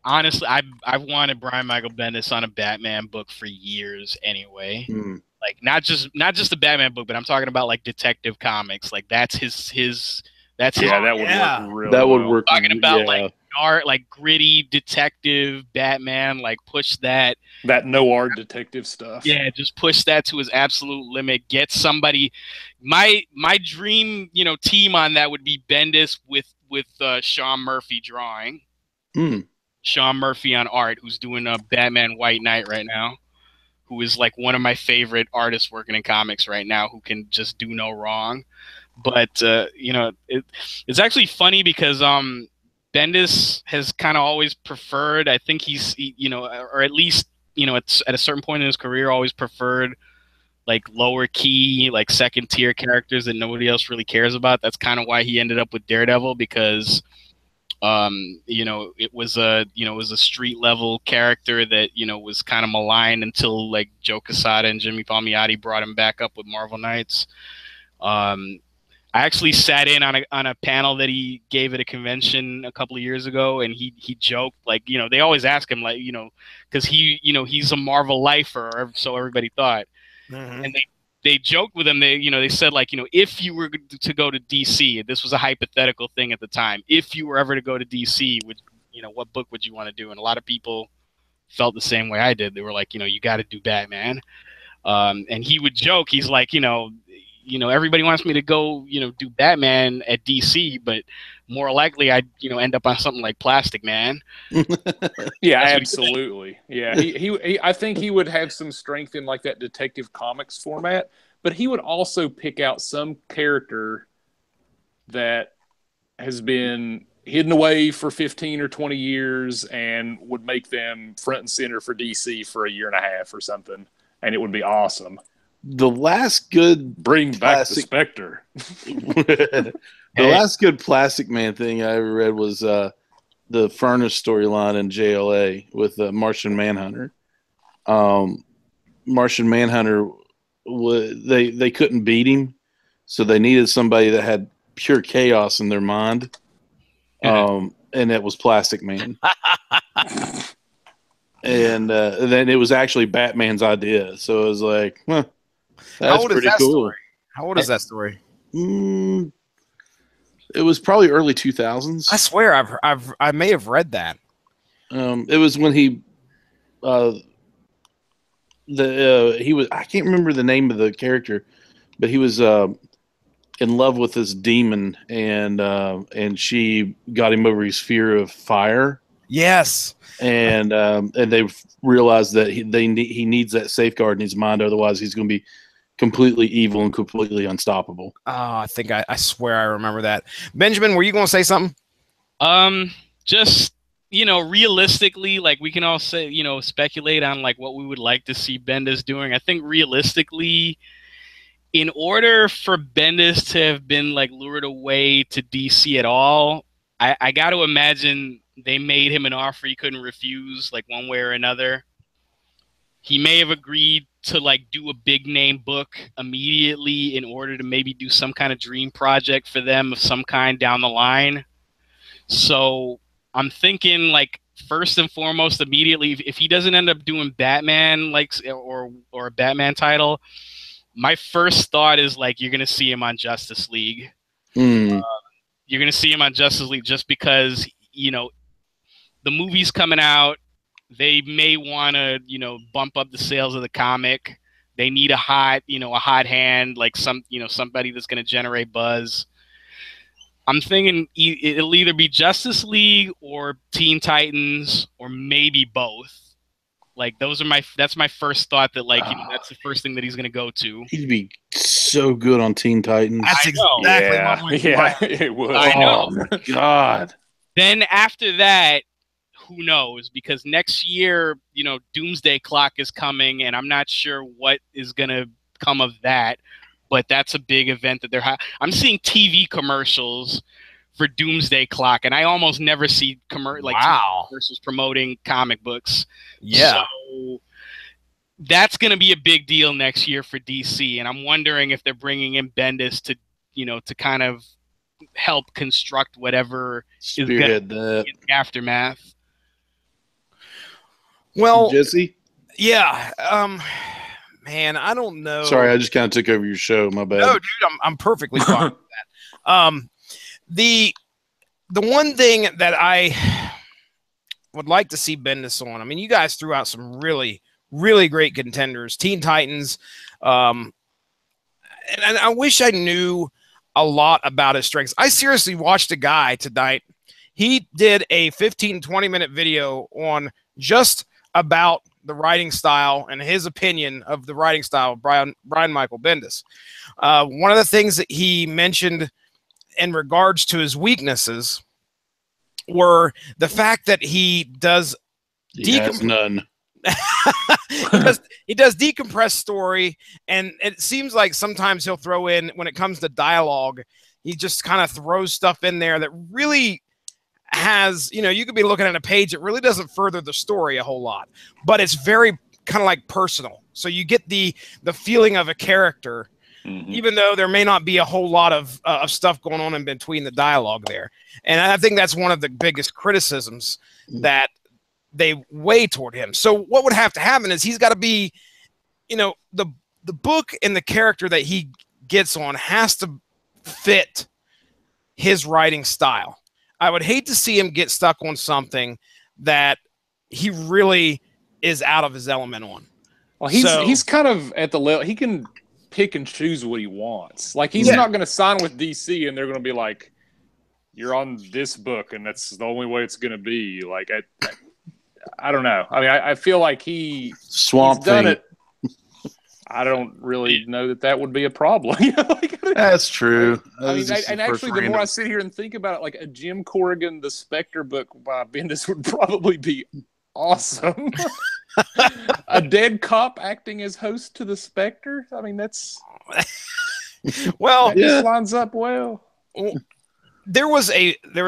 honestly, I've wanted Brian Michael Bendis on a Batman book for years anyway. Like not just the Batman book, but I'm talking about like Detective Comics. Like that's his. That's his. that would work really That would well. work. Talking about like art, like gritty detective Batman. Like push that noir detective stuff. Yeah, just push that to his absolute limit. Get somebody. My dream, team on that would be Bendis with Sean Murphy drawing. Sean Murphy on art, who's doing a Batman White Knight right now, who is like one of my favorite artists working in comics right now, who can just do no wrong. But it's actually funny because Bendis has kind of always preferred. I think or at least at a certain point in his career, always preferred like lower key, like second tier characters that nobody else really cares about. That's kind of why he ended up with Daredevil, because it was a street level character that was kind of maligned until like Joe Quesada and Jimmy Palmiotti brought him back up with Marvel Knights. I actually sat in on a panel that he gave at a convention a couple of years ago, and he joked, like, they always ask him, like, because he's a Marvel lifer, or so everybody thought. And they joked with him. They said, like, if you were to go to DC, this was a hypothetical thing at the time. If you were ever to go to DC, what book would you want to do? And a lot of people felt the same way I did. They were like, you got to do Batman. And he would joke. He's like, everybody wants me to go, do Batman at DC, but more likely I'd, end up on something like Plastic Man. Yeah, absolutely. Yeah, he I think he would have some strength in like that Detective Comics format, but he would also pick out some character that has been hidden away for 15 or 20 years and would make them front and center for DC for a year and a half or something, and it would be awesome. The last good bring back the Spectre. The last good Plastic Man thing I ever read was the Furnace storyline in JLA with Martian Manhunter. Martian Manhunter, they couldn't beat him, so they needed somebody that had pure chaos in their mind, and that was Plastic Man. And then it was actually Batman's idea, so it was like, huh. That's pretty cool. Story? How old is that story? It was probably early 2000s. I swear I may have read that. It was when he was, I can't remember the name of the character, but he was in love with this demon, and she got him over his fear of fire. Yes. And they realized that he needs that safeguard in his mind, otherwise he's going to be completely evil and completely unstoppable. Oh, I think I swear I remember that. Benjamin, were you going to say something? Just, realistically, like we can all say, speculate on like what we would like to see Bendis doing. I think realistically, in order for Bendis to have been like lured away to DC at all, I got to imagine they made him an offer he couldn't refuse, like one way or another. He may have agreed to like do a big name book immediately in order to maybe do some kind of dream project for them of some kind down the line. So I'm thinking like first and foremost, immediately, if he doesn't end up doing Batman, like, or a Batman title, my first thought is like you're gonna see him on Justice League. You're gonna see him on Justice League just because, you know, the movie's coming out. They may want to, you know, bump up the sales of the comic. They need a hot hand, like somebody that's going to generate buzz. I'm thinking it'll either be Justice League or Teen Titans or maybe both. Like that's my first thought, that like, you know, that's the first thing that he's going to go to. He'd be so good on Teen Titans. That's exactly my point. Yeah, it would. I know. Oh my God. Then after that, who knows? Because next year, you know, Doomsday Clock is coming, and I'm not sure what is going to come of that. But that's a big event that I'm seeing TV commercials for Doomsday Clock, and I almost never see commercials promoting comic books. Yeah. So that's going to be a big deal next year for DC, and I'm wondering if they're bringing in Bendis to, you know, to kind of help construct whatever is going to be in the aftermath. Well, Jesse? Yeah. Man, I don't know. Sorry, I just kind of took over your show. My bad. No, dude, I'm perfectly fine with that. The one thing that I would like to see Bendis on, I mean, you guys threw out some really, really great contenders. Teen Titans. And I wish I knew a lot about his strengths. I seriously watched a guy tonight. He did a 15, 20-minute video on just about the writing style and his opinion of the writing style of Brian Michael Bendis. One of the things that he mentioned in regards to his weaknesses were the fact that he does none. he does decompressed story, and it seems like sometimes he'll throw in, when it comes to dialogue, he just kind of throws stuff in there that really has, you know, you could be looking at a page that really doesn't further the story a whole lot, but it's very kind of like personal. So you get the feeling of a character, even though there may not be a whole lot of stuff going on in between the dialogue there. And I think that's one of the biggest criticisms that they weigh toward him. So what would have to happen is he's got to be, you know, the book and the character that he gets on has to fit his writing style. I would hate to see him get stuck on something that he really is out of his element on. Well, he's kind of at the level, he can pick and choose what he wants. Like, he's not going to sign with DC and they're going to be like, you're on this book and that's the only way it's going to be. Like, I don't know. I mean, I feel like he's done it. I don't really know that would be a problem. That's true. I mean, and actually, the more I sit here and think about it, like a Jim Corrigan, The Spectre book by Bendis would probably be awesome. A dead cop acting as host to The Spectre. I mean, that's well, that lines up well. There was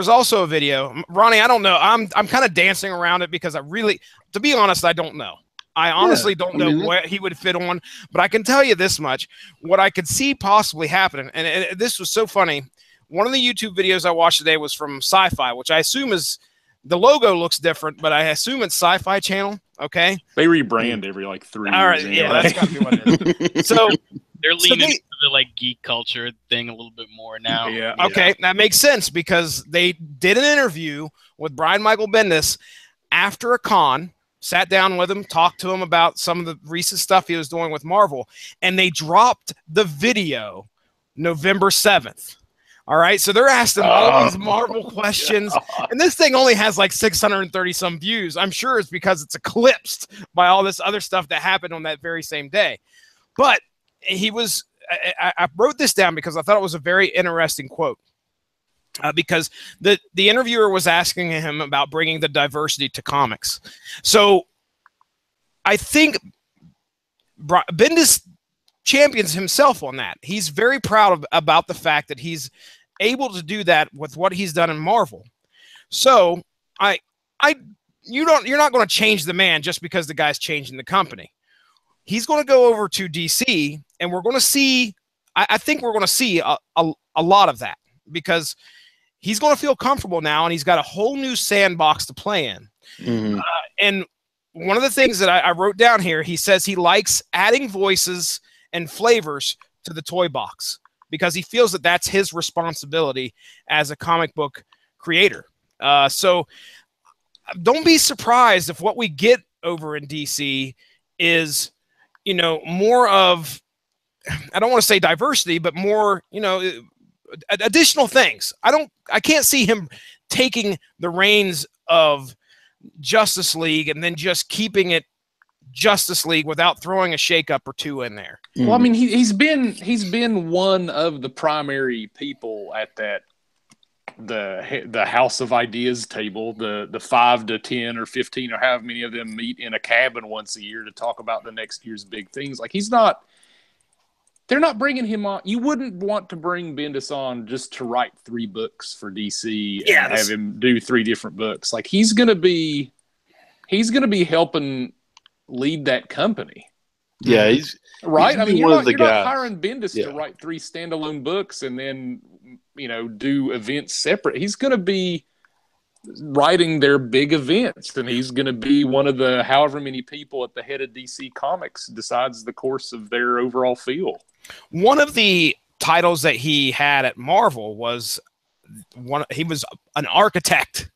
also a video, Ronnie. I don't know. I'm kind of dancing around it because to be honest, I don't know. I honestly don't know where he would fit on, but I can tell you this much: what I could see possibly happening, and this was so funny. One of the YouTube videos I watched today was from Sci-Fi, which I assume is, the logo looks different, but I assume it's Sci-Fi Channel. Okay, they rebrand every like 3 years. All right, anyway. Yeah, that's gotta be what it is. So they're leaning into the like geek culture thing a little bit more now. Yeah. Okay, that makes sense because they did an interview with Brian Michael Bendis after a con. Sat down with him, talked to him about some of the recent stuff he was doing with Marvel, and they dropped the video November 7th. All right, so they're asking all these Marvel questions, and this thing only has like 630 some views. I'm sure it's because it's eclipsed by all this other stuff that happened on that very same day. But I wrote this down because I thought it was a very interesting quote. Because the interviewer was asking him about bringing the diversity to comics. So I think Bendis champions himself on that. He's very proud about the fact that he's able to do that with what he's done in Marvel. So you're not going to change the man just because the guy's changing the company. He's going to go over to DC, and we're going to see. I think we're going to see a lot of that because he's going to feel comfortable now, and he's got a whole new sandbox to play in. Mhm. And one of the things that I wrote down here, he says he likes adding voices and flavors to the toy box because he feels that that's his responsibility as a comic book creator. So don't be surprised if what we get over in DC is, you know, more of, I don't want to say diversity, but more, you know, additional things. I can't see him taking the reins of Justice League and then just keeping it Justice League without throwing a shakeup or two in there. Well, I mean, he's been one of the primary people at that the House of Ideas table, the 5 to 10 or 15 or however many of them meet in a cabin once a year to talk about the next year's big things. Like they're not bringing him on. You wouldn't want to bring Bendis on just to write 3 books for DC and have him do 3 different books. Like he's gonna be helping lead that company. Yeah, he's right. He's I mean, one you're of the not guys. hiring Bendis to write 3 standalone books and then, you know, do events separate. He's going to be writing their big events, and he's going to be one of the however many people at the head of DC Comics decides the course of their overall feel. One of the titles that he had at Marvel was he was an architect.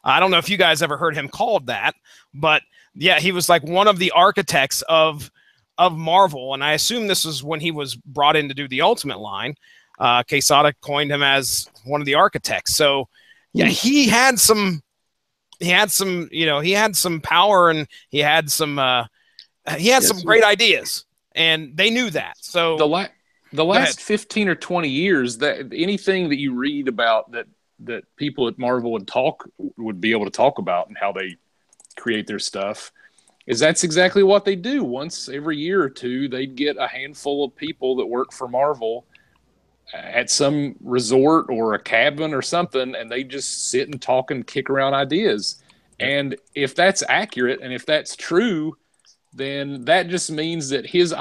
I don't know if you guys ever heard him called that, but yeah, he was like one of the architects of Marvel, and I assume this was when he was brought in to do the Ultimate line. Quesada coined him as one of the architects. So yeah, he had some power, and he had some great ideas, and they knew that. So the last 15 or 20 years, that anything that you read about that people at Marvel would be able to talk about and how they create their stuff, that's exactly what they do. Once every year or two, they'd get a handful of people that work for Marvel at some resort or a cabin or something, and they just sit and talk and kick around ideas. And if that's accurate and if that's true, then that just means that his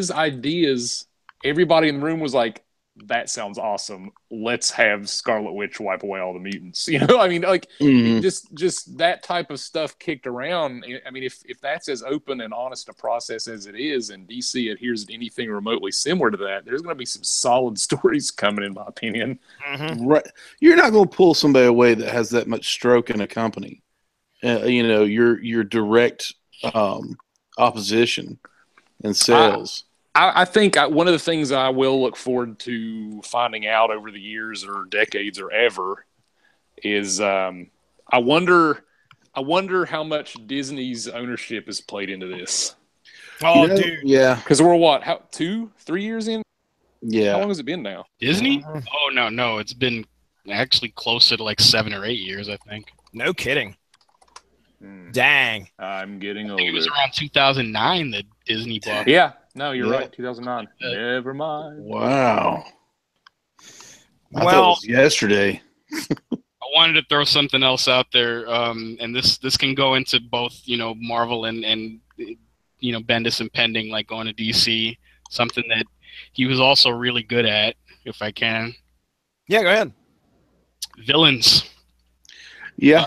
ideas, everybody in the room was like, that sounds awesome. Let's have Scarlet Witch wipe away all the mutants. You know, I mean, like just that type of stuff kicked around. I mean, if that's as open and honest a process as it is, and DC adheres to anything remotely similar to that, there's going to be some solid stories coming, in my opinion. Mm-hmm. Right, you're not going to pull somebody away that has that much stroke in a company. You know, your direct opposition and sales. I think one of the things I will look forward to finding out over the years or decades or ever is I wonder how much Disney's ownership has played into this. Oh, dude. Yeah. Because we're what, 2-3 years in? Yeah. How long has it been now? Disney? Oh, no. It's been actually closer to like 7 or 8 years, I think. No kidding. Dang. I'm getting older. I think it was around 2009 that Disney bought. Yeah. No, you're right. 2009. Never mind. Wow. I thought it Well, was yesterday. I wanted to throw something else out there, and this can go into both, you know, Marvel and you know, Bendis and Pending, like going to DC. Something that he was also really good at, if I can. yeah, go ahead. Villains. Yeah.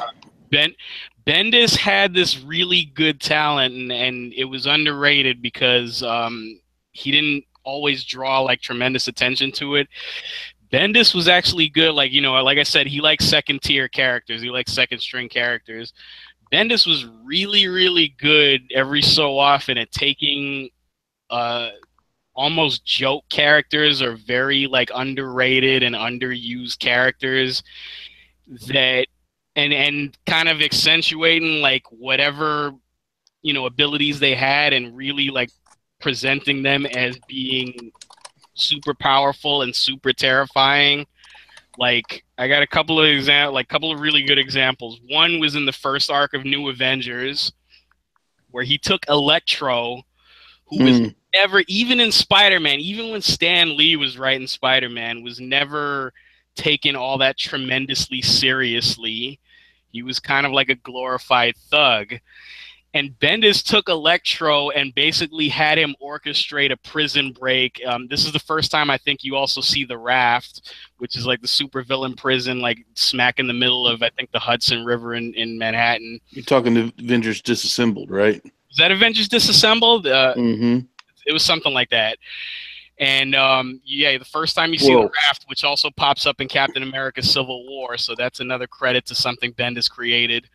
Bendis had this really good talent, and it was underrated because he didn't always draw like tremendous attention to it. Bendis was actually good. Like, you know, like I said, he likes second tier characters. He likes second string characters. Bendis was really, really good every so often at taking almost joke characters or very like underrated and underused characters that and kind of accentuating like whatever, you know, abilities they had and really like presenting them as being super powerful and super terrifying. Like, I got a couple of really good examples. One was in the first arc of New Avengers, where he took Electro, who was never, even in Spider-Man, even when Stan Lee was writing Spider-Man, was never taken all that tremendously seriously. He was kind of like a glorified thug. And Bendis took Electro and basically had him orchestrate a prison break. This is the first time I think you also see the Raft, which is like the supervillain prison, like smack in the middle of, I think, the Hudson River in Manhattan. You're talking to Avengers Disassembled, right? Is that Avengers Disassembled? Mm-hmm. It was something like that. And yeah, the first time you see the Raft, which also pops up in Captain America Civil War, so that's another credit to something Bendis created.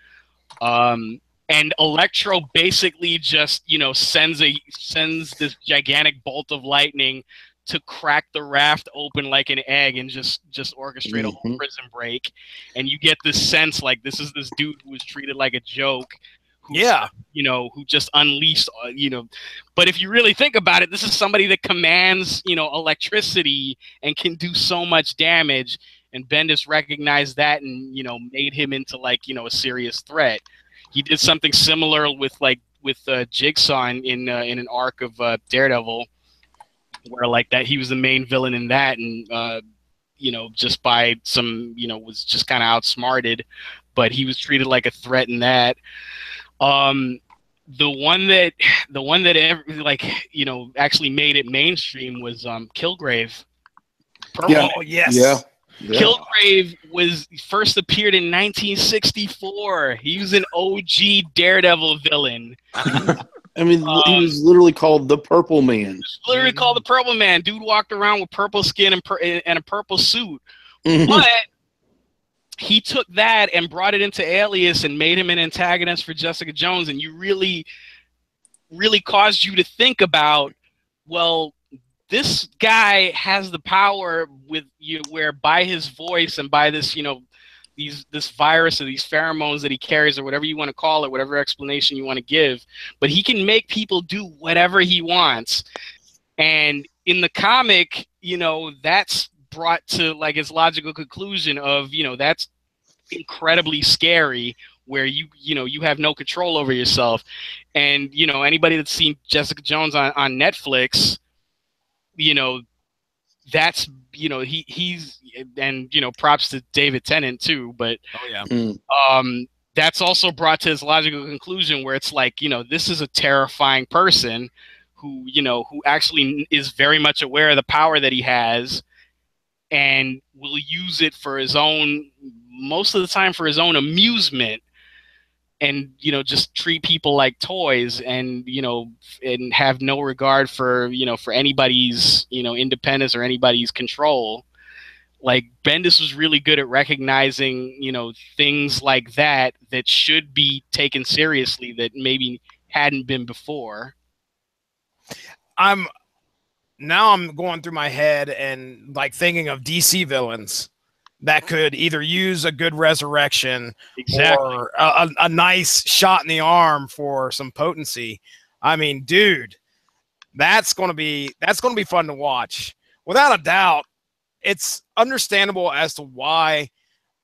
And Electro basically just, you know, sends this gigantic bolt of lightning to crack the Raft open like an egg and just orchestrate a whole prison break. And you get this sense like this is this dude who was treated like a joke. You know, who just unleashed, you know. But if you really think about it, this is somebody that commands, you know, electricity and can do so much damage. And Bendis recognized that and, you know, made him into like, you know, a serious threat. He did something similar with Jigsaw in an arc of Daredevil, where like that he was the main villain in that, and you know, just by some, you know, was just kind of outsmarted, but he was treated like a threat in that. The one that like, you know, actually made it mainstream was Kilgrave. Purple. Yeah. Oh, yes. Yeah. Kilgrave first appeared in 1964. He was an OG Daredevil villain. I mean, he was literally called the Purple Man. Literally called the Purple Man. Dude walked around with purple skin and a purple suit. But he took that and brought it into Alias and made him an antagonist for Jessica Jones. And you really, really caused you to think about, well, this guy has the power with you, where by his voice and by this, you know, this virus or these pheromones that he carries, or whatever you want to call it, whatever explanation you want to give, but he can make people do whatever he wants. And in the comic, you know, that's brought to like its logical conclusion of, you know, that's incredibly scary, where you know, you have no control over yourself. And, you know, anybody that's seen Jessica Jones on Netflix, you know, that's, you know, he's, and, you know, props to David Tennant too, but that's also brought to his logical conclusion, where it's like, you know, this is a terrifying person who, you know, who actually is very much aware of the power that he has and will use it for his own, most of the time for his own amusement, and, you know, just treat people like toys, and, you know, and have no regard for, you know, for anybody's, you know, independence or anybody's control. Like, Bendis was really good at recognizing, you know, things like that should be taken seriously that maybe hadn't been before. I'm going through my head and like thinking of DC villains that could either use a good resurrection or a nice shot in the arm for some potency. I mean, dude, that's going to be fun to watch. Without a doubt, it's understandable as to why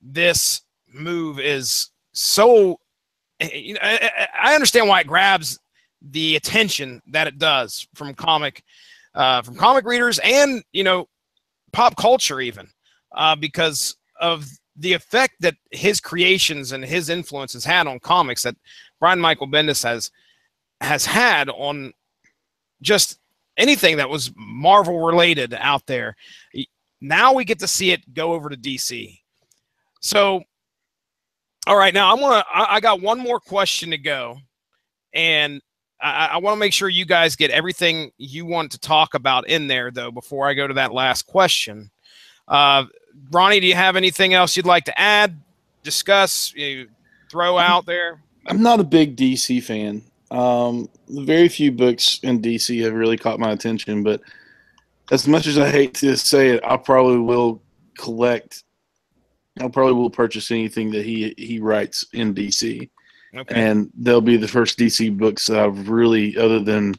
this move is so, you know, I understand why it grabs the attention that it does from comic readers and, you know, pop culture even. Because of the effect that his creations and his influences had on comics, that Brian Michael Bendis has had on just anything that was Marvel related out there. Now we get to see it go over to DC. So, all right, now I got one more question to go, and I want to make sure you guys get everything you want to talk about in there, though, before I go to that last question. Ronnie, do you have anything else you'd like to add, discuss, throw out there? I'm not a big DC fan. Very few books in DC have really caught my attention, but as much as I hate to say it, I probably will purchase anything that he writes in DC. Okay. And they'll be the first DC books that I've really, other than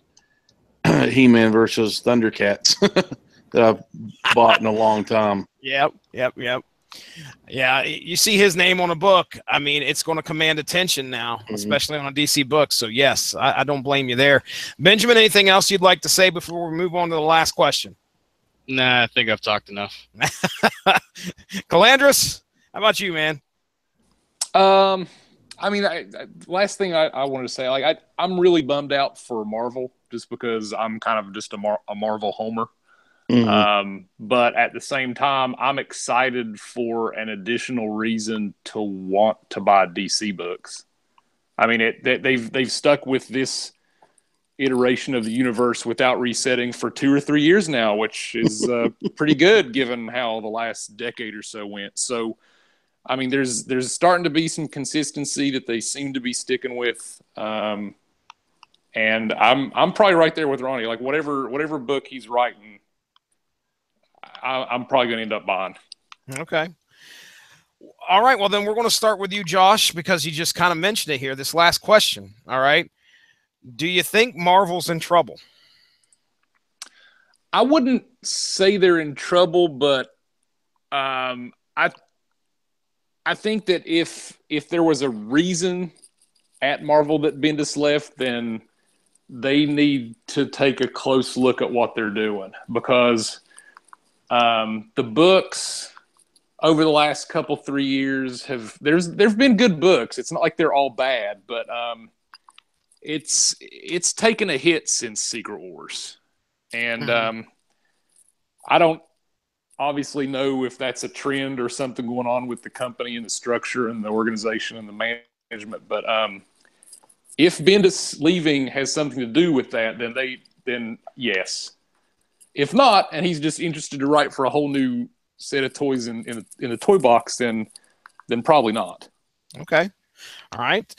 He-Man versus Thundercats, that I've bought in a long time. Yep. Yeah, you see his name on a book, I mean, it's going to command attention now, especially on a DC book. So, yes, I don't blame you there. Benjamin, anything else you'd like to say before we move on to the last question? Nah, I think I've talked enough. Calandris, how about you, man? I mean, last thing I wanted to say, like I'm really bummed out for Marvel just because I'm kind of just a Marvel homer. But at the same time, I'm excited for an additional reason to want to buy DC books. I mean, they've stuck with this iteration of the universe without resetting for 2 or 3 years now, which is pretty good given how the last decade or so went. So, I mean, there's starting to be some consistency that they seem to be sticking with, and I'm probably right there with Ronnie. Like whatever book he's writing, I'm probably going to end up buying. Okay. All right. Well, then we're going to start with you, Josh, because you just kind of mentioned it here. This last question. All right. Do you think Marvel's in trouble? I wouldn't say they're in trouble, but I think that if there was a reason at Marvel that Bendis left, then they need to take a close look at what they're doing, because the books over the last couple 3 years there've been good books. It's not like they're all bad, but it's taken a hit since Secret Wars, and I don't obviously know if that's a trend or something going on with the company and the structure and the organization and the management. But if Bendis leaving has something to do with that, then yes. If not, and he's just interested to write for a whole new set of toys in the toy box, then probably not. Okay. All right.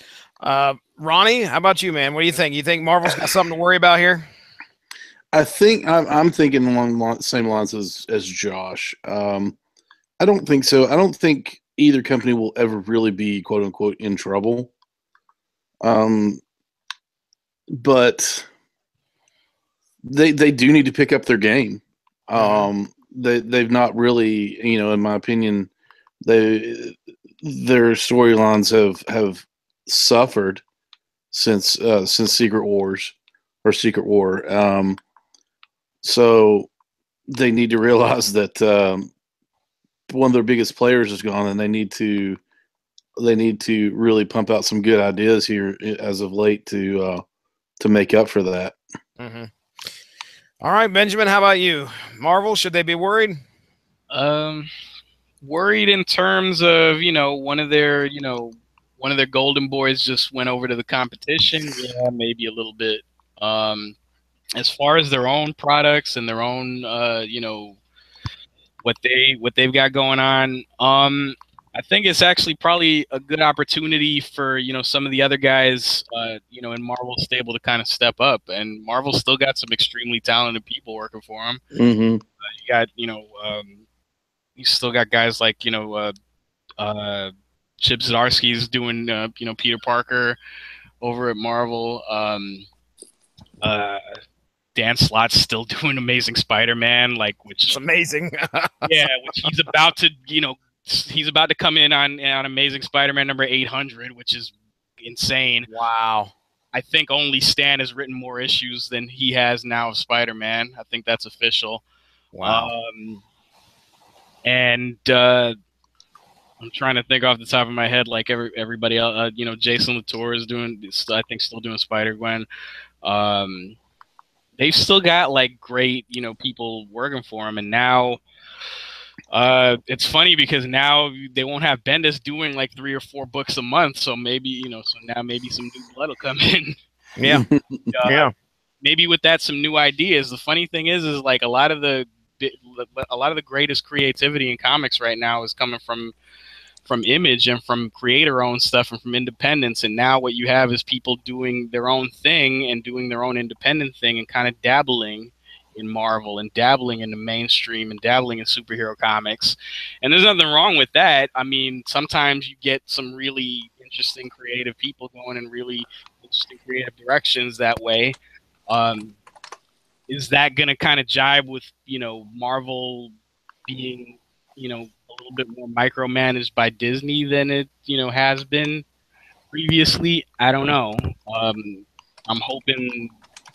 Ronnie, how about you, man? What do you think? You think Marvel's got something to worry about here? I think I'm thinking along the same lines as Josh. I don't think so. I don't think either company will ever really be quote unquote in trouble. But they do need to pick up their game. They've not really, in my opinion, their storylines have suffered since Secret Wars or Secret War. So they need to realize that one of their biggest players is gone, and they need to really pump out some good ideas here as of late to make up for that. Mm-hmm. All right, Benjamin, how about you? Marvel, should they be worried? Worried in terms of, one of their golden boys just went over to the competition. Yeah, maybe a little bit. As far as their own products and their own, what they've got going on, I think it's actually probably a good opportunity for, some of the other guys, in Marvel's stable to kind of step up. And Marvel's still got some extremely talented people working for them. Mm-hmm. You got, you still got guys like, Chip Zdarsky's doing, Peter Parker over at Marvel. Dan Slott's still doing Amazing Spider-Man, which is amazing. Yeah, which he's about to come in on Amazing Spider-Man number 800, which is insane. Wow. I think only Stan has written more issues than he has now of Spider-Man. I think that's official. Wow. And I'm trying to think off the top of my head, like everybody else. Jason Latour is still doing Spider-Gwen. They've still got great, people working for them. And now it's funny because now they won't have Bendis doing 3 or 4 books a month. So maybe, now maybe some new blood will come in. Yeah. Yeah. Maybe with that, some new ideas. The funny thing is a lot of the greatest creativity in comics right now is coming from Image and from creator-owned stuff and from independents. And now what you have is people doing their own thing and doing their own independent thing and kind of dabbling in Marvel and dabbling in the mainstream and dabbling in superhero comics. And there's nothing wrong with that. I mean, sometimes you get some really interesting creative people going in really interesting creative directions that way. Is that going to kind of jibe with, Marvel being, a little bit more micromanaged by Disney than it, has been previously? I don't know. I'm hoping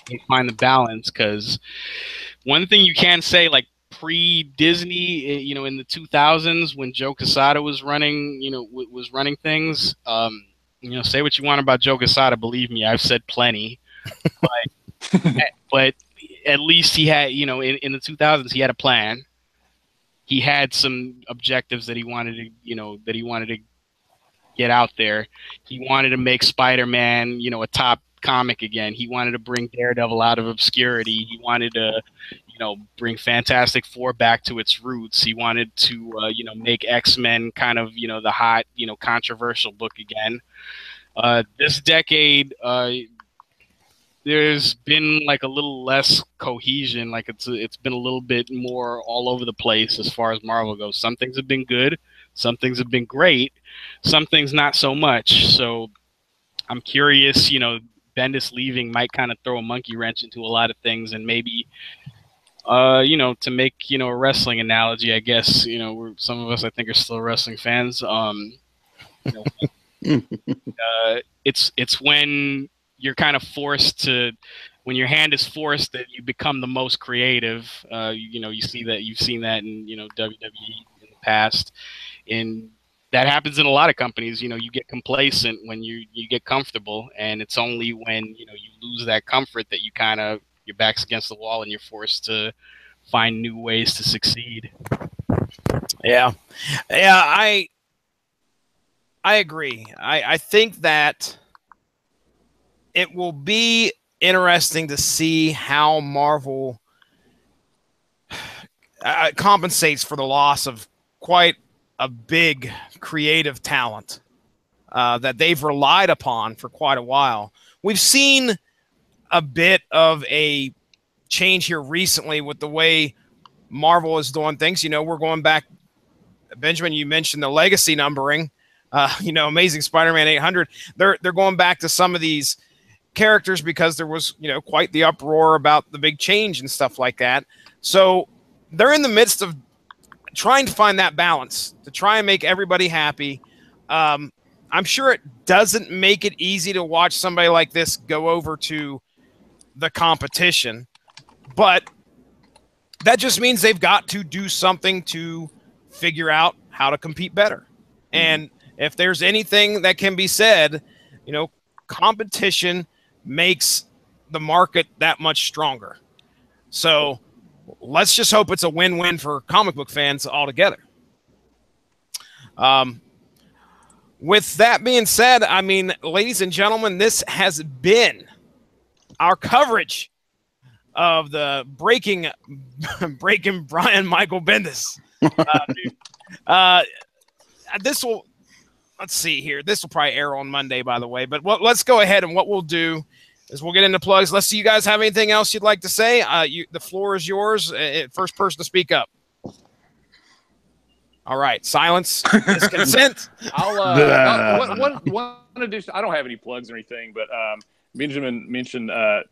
they find the balance, because one thing you can say, pre-Disney, in the 2000s when Joe Quesada was running, was running things, say what you want about Joe Quesada. Believe me, I've said plenty. But at least he had, in the 2000s, he had a plan. He had some objectives that he wanted to get out there. He wanted to make Spider-Man, a top comic again. He wanted to bring Daredevil out of obscurity. He wanted to, bring Fantastic Four back to its roots. He wanted to, make X-Men kind of, the hot, controversial book again. This decade, there's been like a little less cohesion. Like it's been a little bit more all over the place as far as Marvel goes. Some things have been good, some things have been great, some things not so much. So I'm curious, Bendis leaving might kind of throw a monkey wrench into a lot of things, and maybe to make a wrestling analogy, I guess some of us I think are still wrestling fans. It's when you're kind of forced to, when your hand is forced, that you become the most creative. You've seen that in WWE in the past, and that happens in a lot of companies. You get complacent when you get comfortable, and it's only when you lose that comfort that you kind of, your back's against the wall and you're forced to find new ways to succeed. Yeah, I agree. I think that it will be interesting to see how Marvel compensates for the loss of quite a big creative talent that they've relied upon for quite a while. We've seen a bit of a change here recently with the way Marvel is doing things. We're going back, Benjamin, you mentioned the legacy numbering, Amazing Spider-Man 800. They're going back to some of these characters because there was, quite the uproar about the big change and stuff like that. So they're in the midst of trying to find that balance to try and make everybody happy. I'm sure it doesn't make it easy to watch somebody like this go over to the competition, but that just means they've got to do something to figure out how to compete better. And if there's anything that can be said, competition makes the market that much stronger. So let's just hope it's a win-win for comic book fans altogether. With that being said, ladies and gentlemen, this has been our coverage of the breaking Brian Michael Bendis. This will, let's see here. This will probably air on Monday, by the way. But let's go ahead, and what we'll do is we'll get into plugs. Let's see, you guys have anything else you'd like to say? The floor is yours. First person to speak up. All right, silence is consent. One addition. I don't have any plugs or anything, but Benjamin mentioned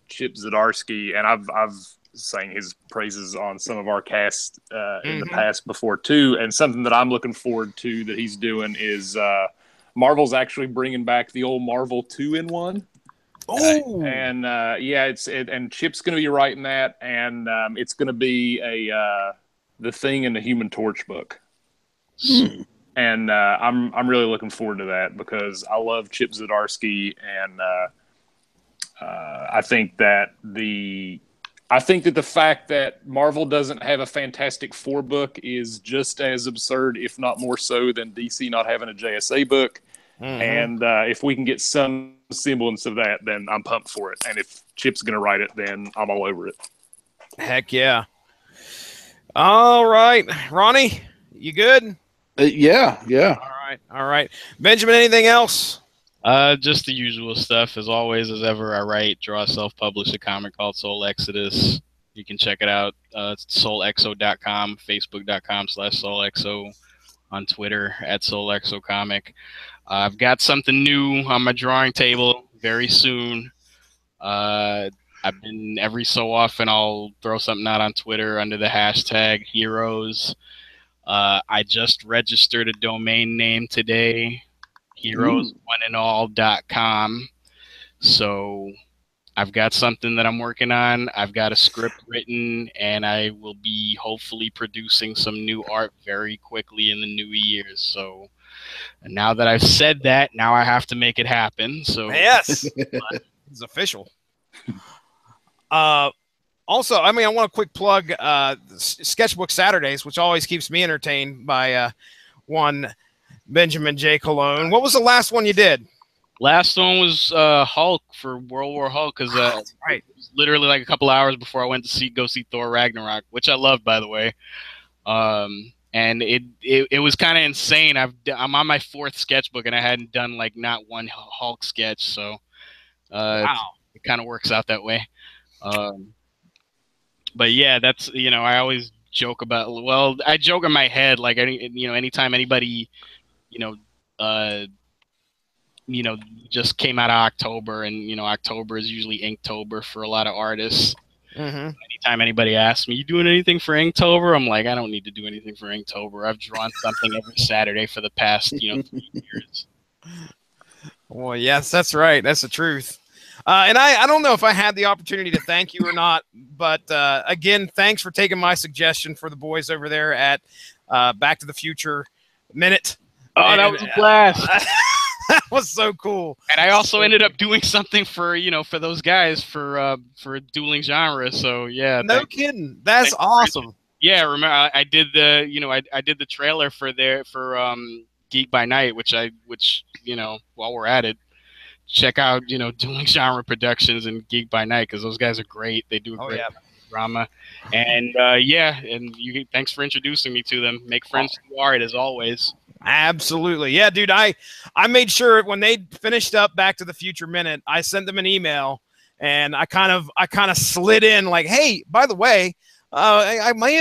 Chip Zdarsky, and I've sang his praises on some of our casts in the past before too. And something that I'm looking forward to that he's doing is Marvel's actually bringing back the old Marvel 2-in-1. Oh, and and Chip's going to be writing that, and it's going to be the Thing and the Human Torch book. And I'm really looking forward to that because I love Chip Zdarsky, and I think that the fact that Marvel doesn't have a Fantastic Four book is just as absurd, if not more so, than DC not having a JSA book. And if we can get some semblance of that, then I'm pumped for it. And if Chip's going to write it, then I'm all over it. Heck yeah. All right. Ronnie, you good? Yeah. All right. Benjamin, anything else? Just the usual stuff. As always, as ever, I write, draw, self-publish a comic called Soul Exodus. You can check it out. It's soulexo.com, facebook.com/soulexo, on Twitter @soulexocomic. I've got something new on my drawing table very soon. I've been, every so often, I'll throw something out on Twitter under the hashtag heroes. I just registered a domain name today, heroesoneandall.com. So I've got something that I'm working on. I've got a script written, and I will be hopefully producing some new art very quickly in the new year. So And now that I've said that, now I have to make it happen. So yes, it's official. Also, I mean, I want a quick plug Sketchbook Saturdays, which always keeps me entertained by one Benjamin J. Cologne. What was the last one you did? Last one was Hulk for World War Hulk, because right. it was literally like a couple hours before I went to go see Thor Ragnarok, which I loved, by the way. And it was kind of insane. I'm on my 4th sketchbook, and I hadn't done like not one Hulk sketch, so Wow. it kind of works out that way. But yeah, that's, I always joke about, well, I joke in my head, like, anytime anybody, just came out of October, and, October is usually Inktober for a lot of artists. Mm-hmm. Anytime anybody asks me, you doing anything for Inktober? I'm like, I don't need to do anything for Inktober. I've drawn something every Saturday for the past, 3 years. Well, yes, that's right. That's the truth. And I don't know if I had the opportunity to thank you or not, but again, thanks for taking my suggestion for the boys over there at Back to the Future Minute. Oh, that was a blast. That was so cool. And I also ended up doing something for, for those guys for Dueling Genre. So yeah. No kidding. That's awesome. Yeah, remember I did the, I did the trailer for Geek by Night, which while we're at it, check out, Dueling Genre Productions and Geek by Night, because those guys are great. They do a great drama. And thanks for introducing me to them. Make friends through art, as always. Absolutely. Yeah, dude, I made sure when they finished up Back to the Future Minute, I sent them an email, and I kind of slid in like, hey, by the way, I may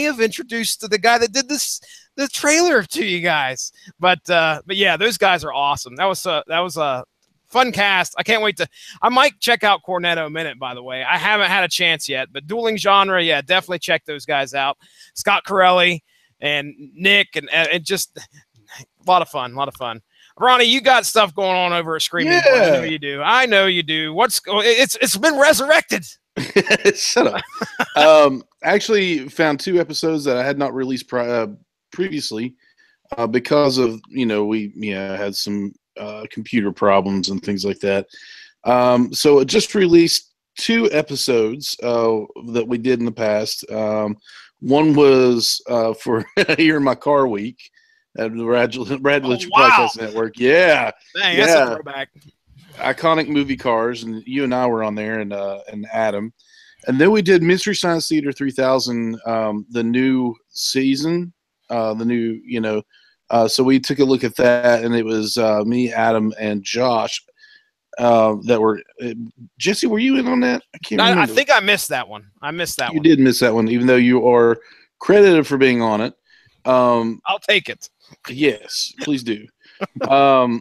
have introduced the guy that did the trailer to you guys. But yeah, those guys are awesome. That was a fun cast. I can't wait I might check out Cornetto Minute, by the way. I haven't had a chance yet, but Dueling Genre, yeah, definitely check those guys out. Scott Corelli and Nick, and just a lot of fun. Ronnie, you got stuff going on over at Screaming Boy. I know you do. It's been resurrected. Shut up. Actually found 2 episodes that I had not released previously because of, we had some computer problems and things like that. So it just released 2 episodes that we did in the past. One was for Here in My Car Week at the Radlich Podcast Network. Yeah. Dang, that's a throwback. Iconic movie cars, and you and I were on there, and Adam. And then we did Mystery Science Theater 3000, the new season, so we took a look at that, and it was me, Adam, and Josh that were Jesse, were you in on that? I can't remember. I think I missed that one. You did miss that one, even though you are credited for being on it. I'll take it. Yes, please do.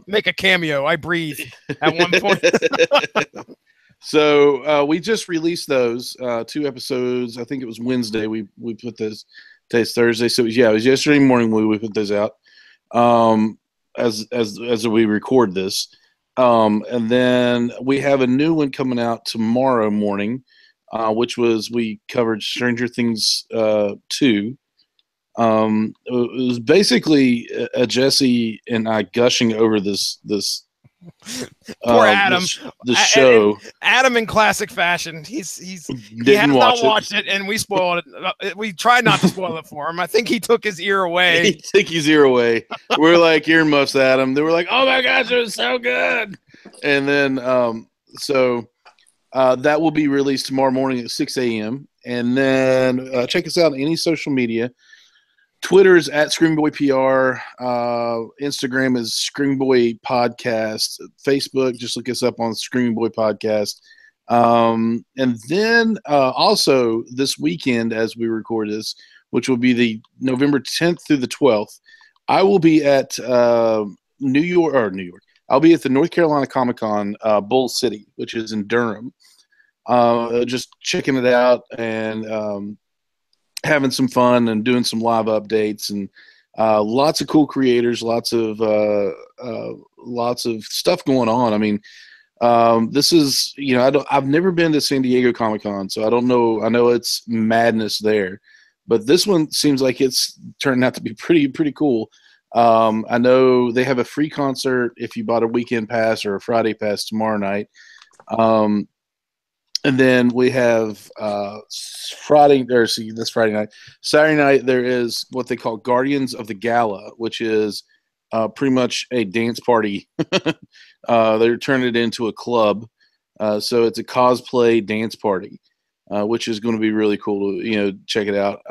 Make a cameo. I breathe at one point. So we just released those 2 episodes. I think it was Wednesday. We put those. Today's Thursday, so it was yesterday morning we put those out. As we record this. And then we have a new one coming out tomorrow morning, which we covered Stranger Things 2. It was basically Jesse and I gushing over this poor Adam. The show. Adam in classic fashion. He has not watched it, and we spoiled it. We tried not to spoil it for him. I think he took his ear away. He took his ear away. We're like, earmuffs, Adam. They were like, oh my gosh, it was so good. And then that will be released tomorrow morning at 6 a.m. And then check us out on any social media. Twitter is at ScreamBoyPR. Instagram is ScreamBoy Podcast. Facebook, just look us up on ScreamBoy Podcast. And then also this weekend, as we record this, which will be the November 10th through the 12th, I will be at New York. I'll be at the North Carolina Comic-Con Bull City, which is in Durham. Just checking it out and having some fun and doing some live updates, and lots of cool creators, lots of stuff going on. I mean, this is, I've never been to San Diego Comic-Con, so I don't know. I know it's madness there, but this one seems like it's turning out to be pretty cool. I know they have a free concert if you bought a weekend pass or a Friday pass tomorrow night. And then we have Friday, or see, this Friday night. Saturday night, there is what they call Guardians of the Gala, which is pretty much a dance party. They're turning it into a club. So it's a cosplay dance party, which is going to be really cool to, check it out.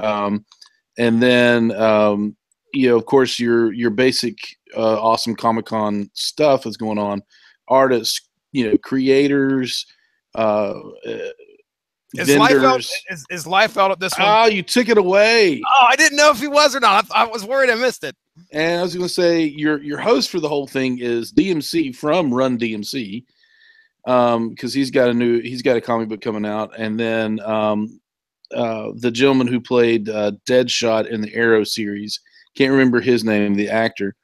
And then, of course, your basic awesome Comic-Con stuff is going on. Artists, creators, vendors. Is Liefeld at this one? Oh, you took it away. Oh, I didn't know if he was or not. I was worried I missed it. And I was going to say your host for the whole thing is DMC from Run DMC, because he's got a comic book coming out, and then the gentleman who played Deadshot in the Arrow series, can't remember his name, the actor.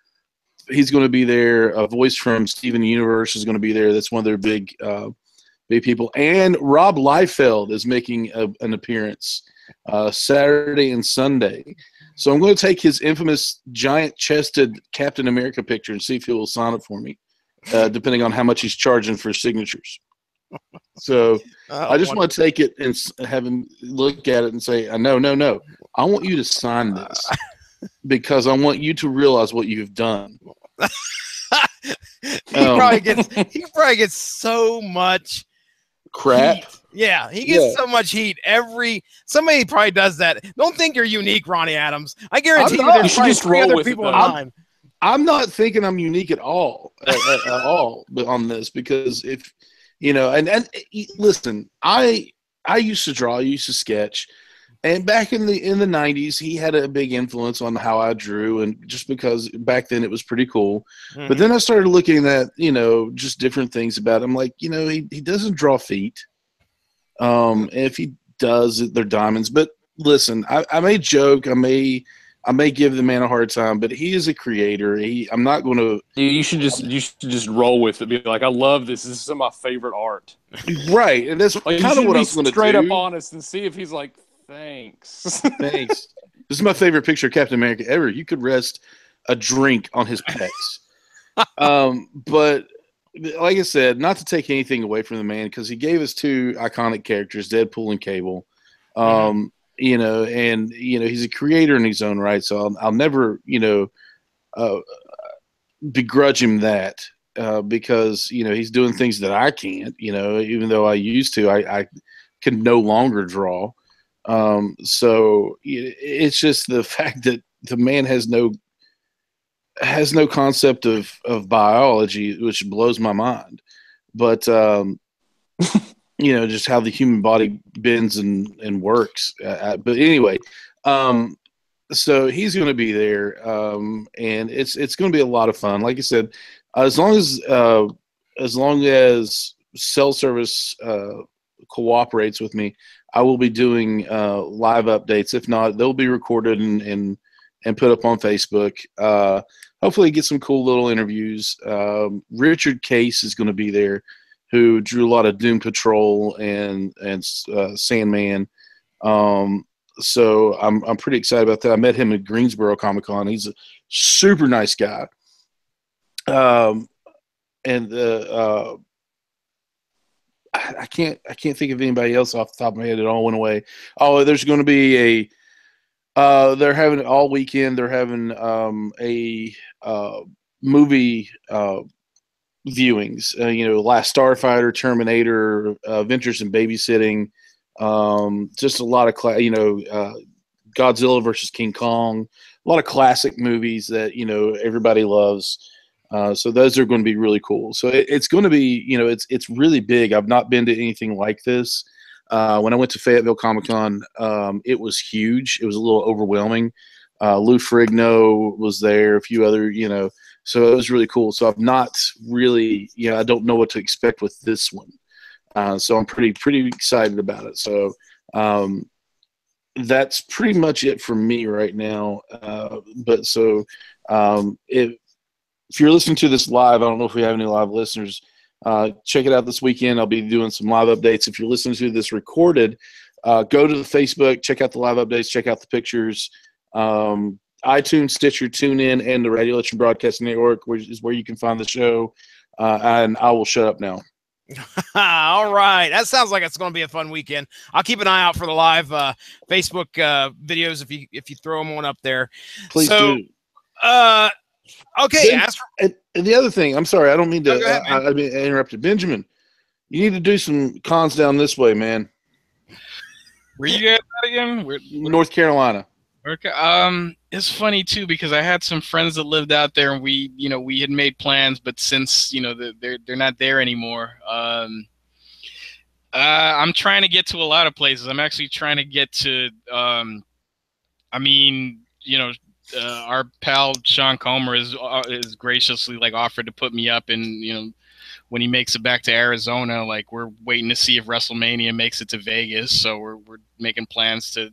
He's going to be there. A voice from Steven Universe is going to be there. That's one of their big people. And Rob Liefeld is making an appearance Saturday and Sunday. So I'm going to take his infamous giant-chested Captain America picture and see if he will sign it for me, depending on how much he's charging for signatures. So I just want to take it and have him look at it and say, no. I want you to sign this because I want you to realize what you've done. He probably gets so much crap. Heat. Yeah, he gets so much heat. Somebody probably does that. Don't think you're unique, Ronnie Adams. I guarantee you there's probably 3 other people online. I'm not thinking I'm unique at all, on this, because if and listen, I used to draw, I used to sketch, and back in the 90s, he had a big influence on how I drew, and just because back then it was pretty cool. Mm-hmm. But then I started looking at just different things about him, like he doesn't draw feet. If he does, they're diamonds. But listen, I may joke, I may give the man a hard time, but he is a creator. I'm not going to. You should just roll with it. Be like, I love this. This is some of my favorite art. Right, and that's kind of what I was going to do. Straight up honest and see if he's like, thanks. Thanks. This is my favorite picture of Captain America ever. You could rest a drink on his pecs. But like I said, not to take anything away from the man, because he gave us 2 iconic characters, Deadpool and Cable. He's a creator in his own right, so I'll never, begrudge him that, because, he's doing things that I can't, even though I used to, I can no longer draw. So it's just the fact that the man has no concept of biology, which blows my mind. But, just how the human body bends and works. But anyway, so he's going to be there, and it's going to be a lot of fun. Like I said, as long as cell service cooperates with me, I will be doing live updates. If not, they'll be recorded and put up on Facebook. Hopefully, get some cool little interviews. Richard Case is going to be there, who drew a lot of Doom Patrol and Sandman. So I'm pretty excited about that. I met him at Greensboro Comic-Con. He's a super nice guy. I can't think of anybody else off the top of my head. It all went away. Oh, there's going to be they're having all weekend. They're having a movie viewings. Last Starfighter, Terminator, Adventures in Babysitting. Just a lot of Godzilla versus King Kong. A lot of classic movies that everybody loves. So those are going to be really cool. So it's going to be it's really big. I've not been to anything like this. When I went to Fayetteville Comic-Con, it was huge. It was a little overwhelming. Lou Ferrigno was there, a few other, so it was really cool. So I've not really, I don't know what to expect with this one. So I'm pretty excited about it. So that's pretty much it for me right now. If you're listening to this live, I don't know if we have any live listeners. Check it out this weekend. I'll be doing some live updates. If you're listening to this recorded, go to the Facebook, check out the live updates, check out the pictures. iTunes, Stitcher, TuneIn, and the Radio Legend Broadcasting Network, which is where you can find the show. And I will shut up now. All right. That sounds like it's going to be a fun weekend. I'll keep an eye out for the live Facebook videos if you throw them on up there. Please do. Okay. And the other thing, I'm sorry, I don't mean to go ahead, I mean, interrupted. Benjamin, you need to do some cons down this way, man. Where you guys at again? North Carolina. Okay. It's funny too because I had some friends that lived out there, and we had made plans, but since they're not there anymore. I'm trying to get to a lot of places. I'm actually trying to get to. Our pal Sean Comer is graciously offered to put me up, and when he makes it back to Arizona, we're waiting to see if WrestleMania makes it to Vegas. So we're making plans to.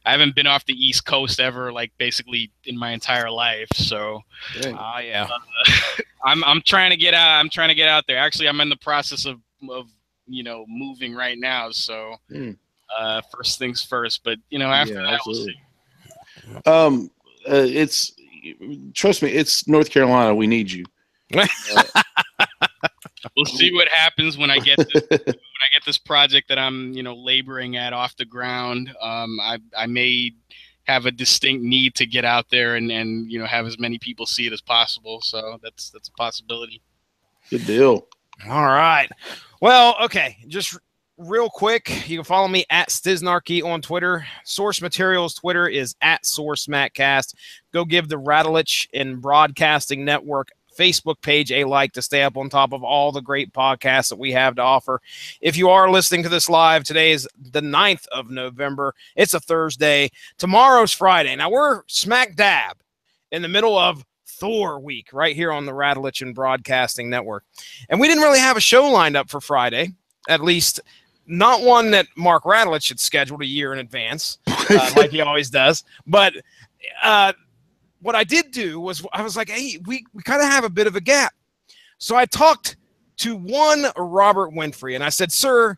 I haven't been off the East Coast ever, basically in my entire life. So, yeah, I'm trying to get out. I'm trying to get out there. Actually, I'm in the process of moving right now. So, first things first. But after that, absolutely. We'll see. It's trust me, it's North Carolina. We need you. We'll see what happens when I get this project that I'm laboring at off the ground. I may have a distinct need to get out there and have as many people see it as possible. So that's a possibility. Good deal. All right. Well, okay. Just real quick, you can follow me at Stiznarchy on Twitter. Source Materials Twitter is at SourceMattCast. Go give the Rattlich and Broadcasting Network Facebook page a like to stay up on top of all the great podcasts that we have to offer. If you are listening to this live, today is the 9th of November. It's a Thursday. Tomorrow's Friday. Now we're smack dab in the middle of Thor week right here on the Rattlich and Broadcasting Network. And we didn't really have a show lined up for Friday, at least not one that Mark Rattlich had scheduled a year in advance, like he always does. But what I did do was I was like, hey, we kind of have a bit of a gap. So I talked to one Robert Winfrey, and I said, sir,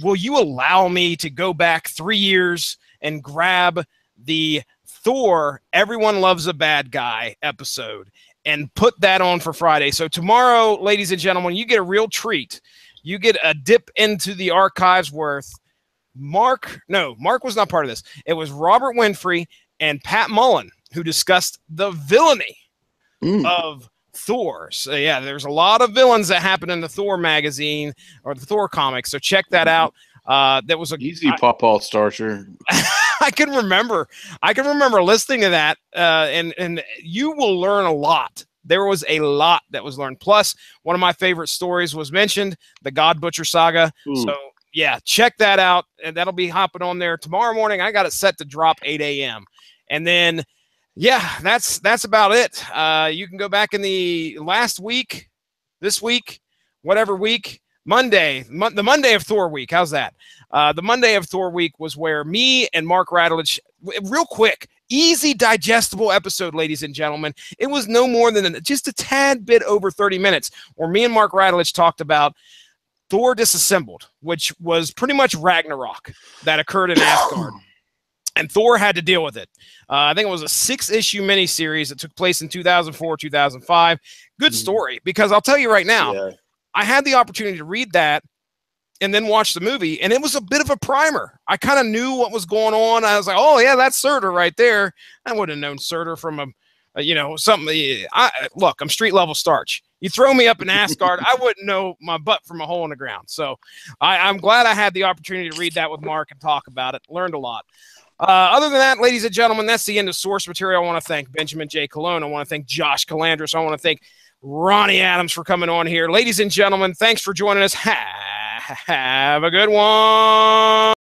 will you allow me to go back 3 years and grab the Thor Everyone Loves a Bad Guy episode and put that on for Friday? So tomorrow, ladies and gentlemen, you get a real treat. You get a dip into the archives worth. Mark was not part of this. It was Robert Winfrey and Pat Mullen who discussed the villainy of Thor. So yeah, there's a lot of villains that happen in the Thor magazine or the Thor comics. So check that out. That was easy, Paw Starcher. I can remember listening to that, and you will learn a lot. There was a lot that was learned. Plus, one of my favorite stories was mentioned, the God Butcher saga. So, yeah, check that out. And that'll be hopping on there tomorrow morning. I got it set to drop 8 a.m. And then, yeah, that's about it. You can go back in the last week, this week, whatever week, Monday, the Monday of Thor week. How's that? The Monday of Thor week was where me and Mark Rattlich, real quick, easy, digestible episode, ladies and gentlemen. It was no more than just a tad bit over 30 minutes where me and Mark Rattlich talked about Thor Disassembled, which was pretty much Ragnarok that occurred in Asgard. And Thor had to deal with it. I think it was a 6-issue miniseries that took place in 2004, 2005. Good story, because I'll tell you right now, I had the opportunity to read that and then watch the movie, and it was a bit of a primer. I kind of knew what was going on. I was like, oh, yeah, that's Surtur right there. I would have known Surtur from something. Look, I'm street-level starch. You throw me up in Asgard, I wouldn't know my butt from a hole in the ground. So I'm glad I had the opportunity to read that with Mark and talk about it. Learned a lot. Other than that, ladies and gentlemen, that's the end of Source Material. I want to thank Benjamin J. Cologne. I want to thank Josh Calandris. I want to thank Ronnie Adams for coming on here. Ladies and gentlemen, thanks for joining us. Have a good one.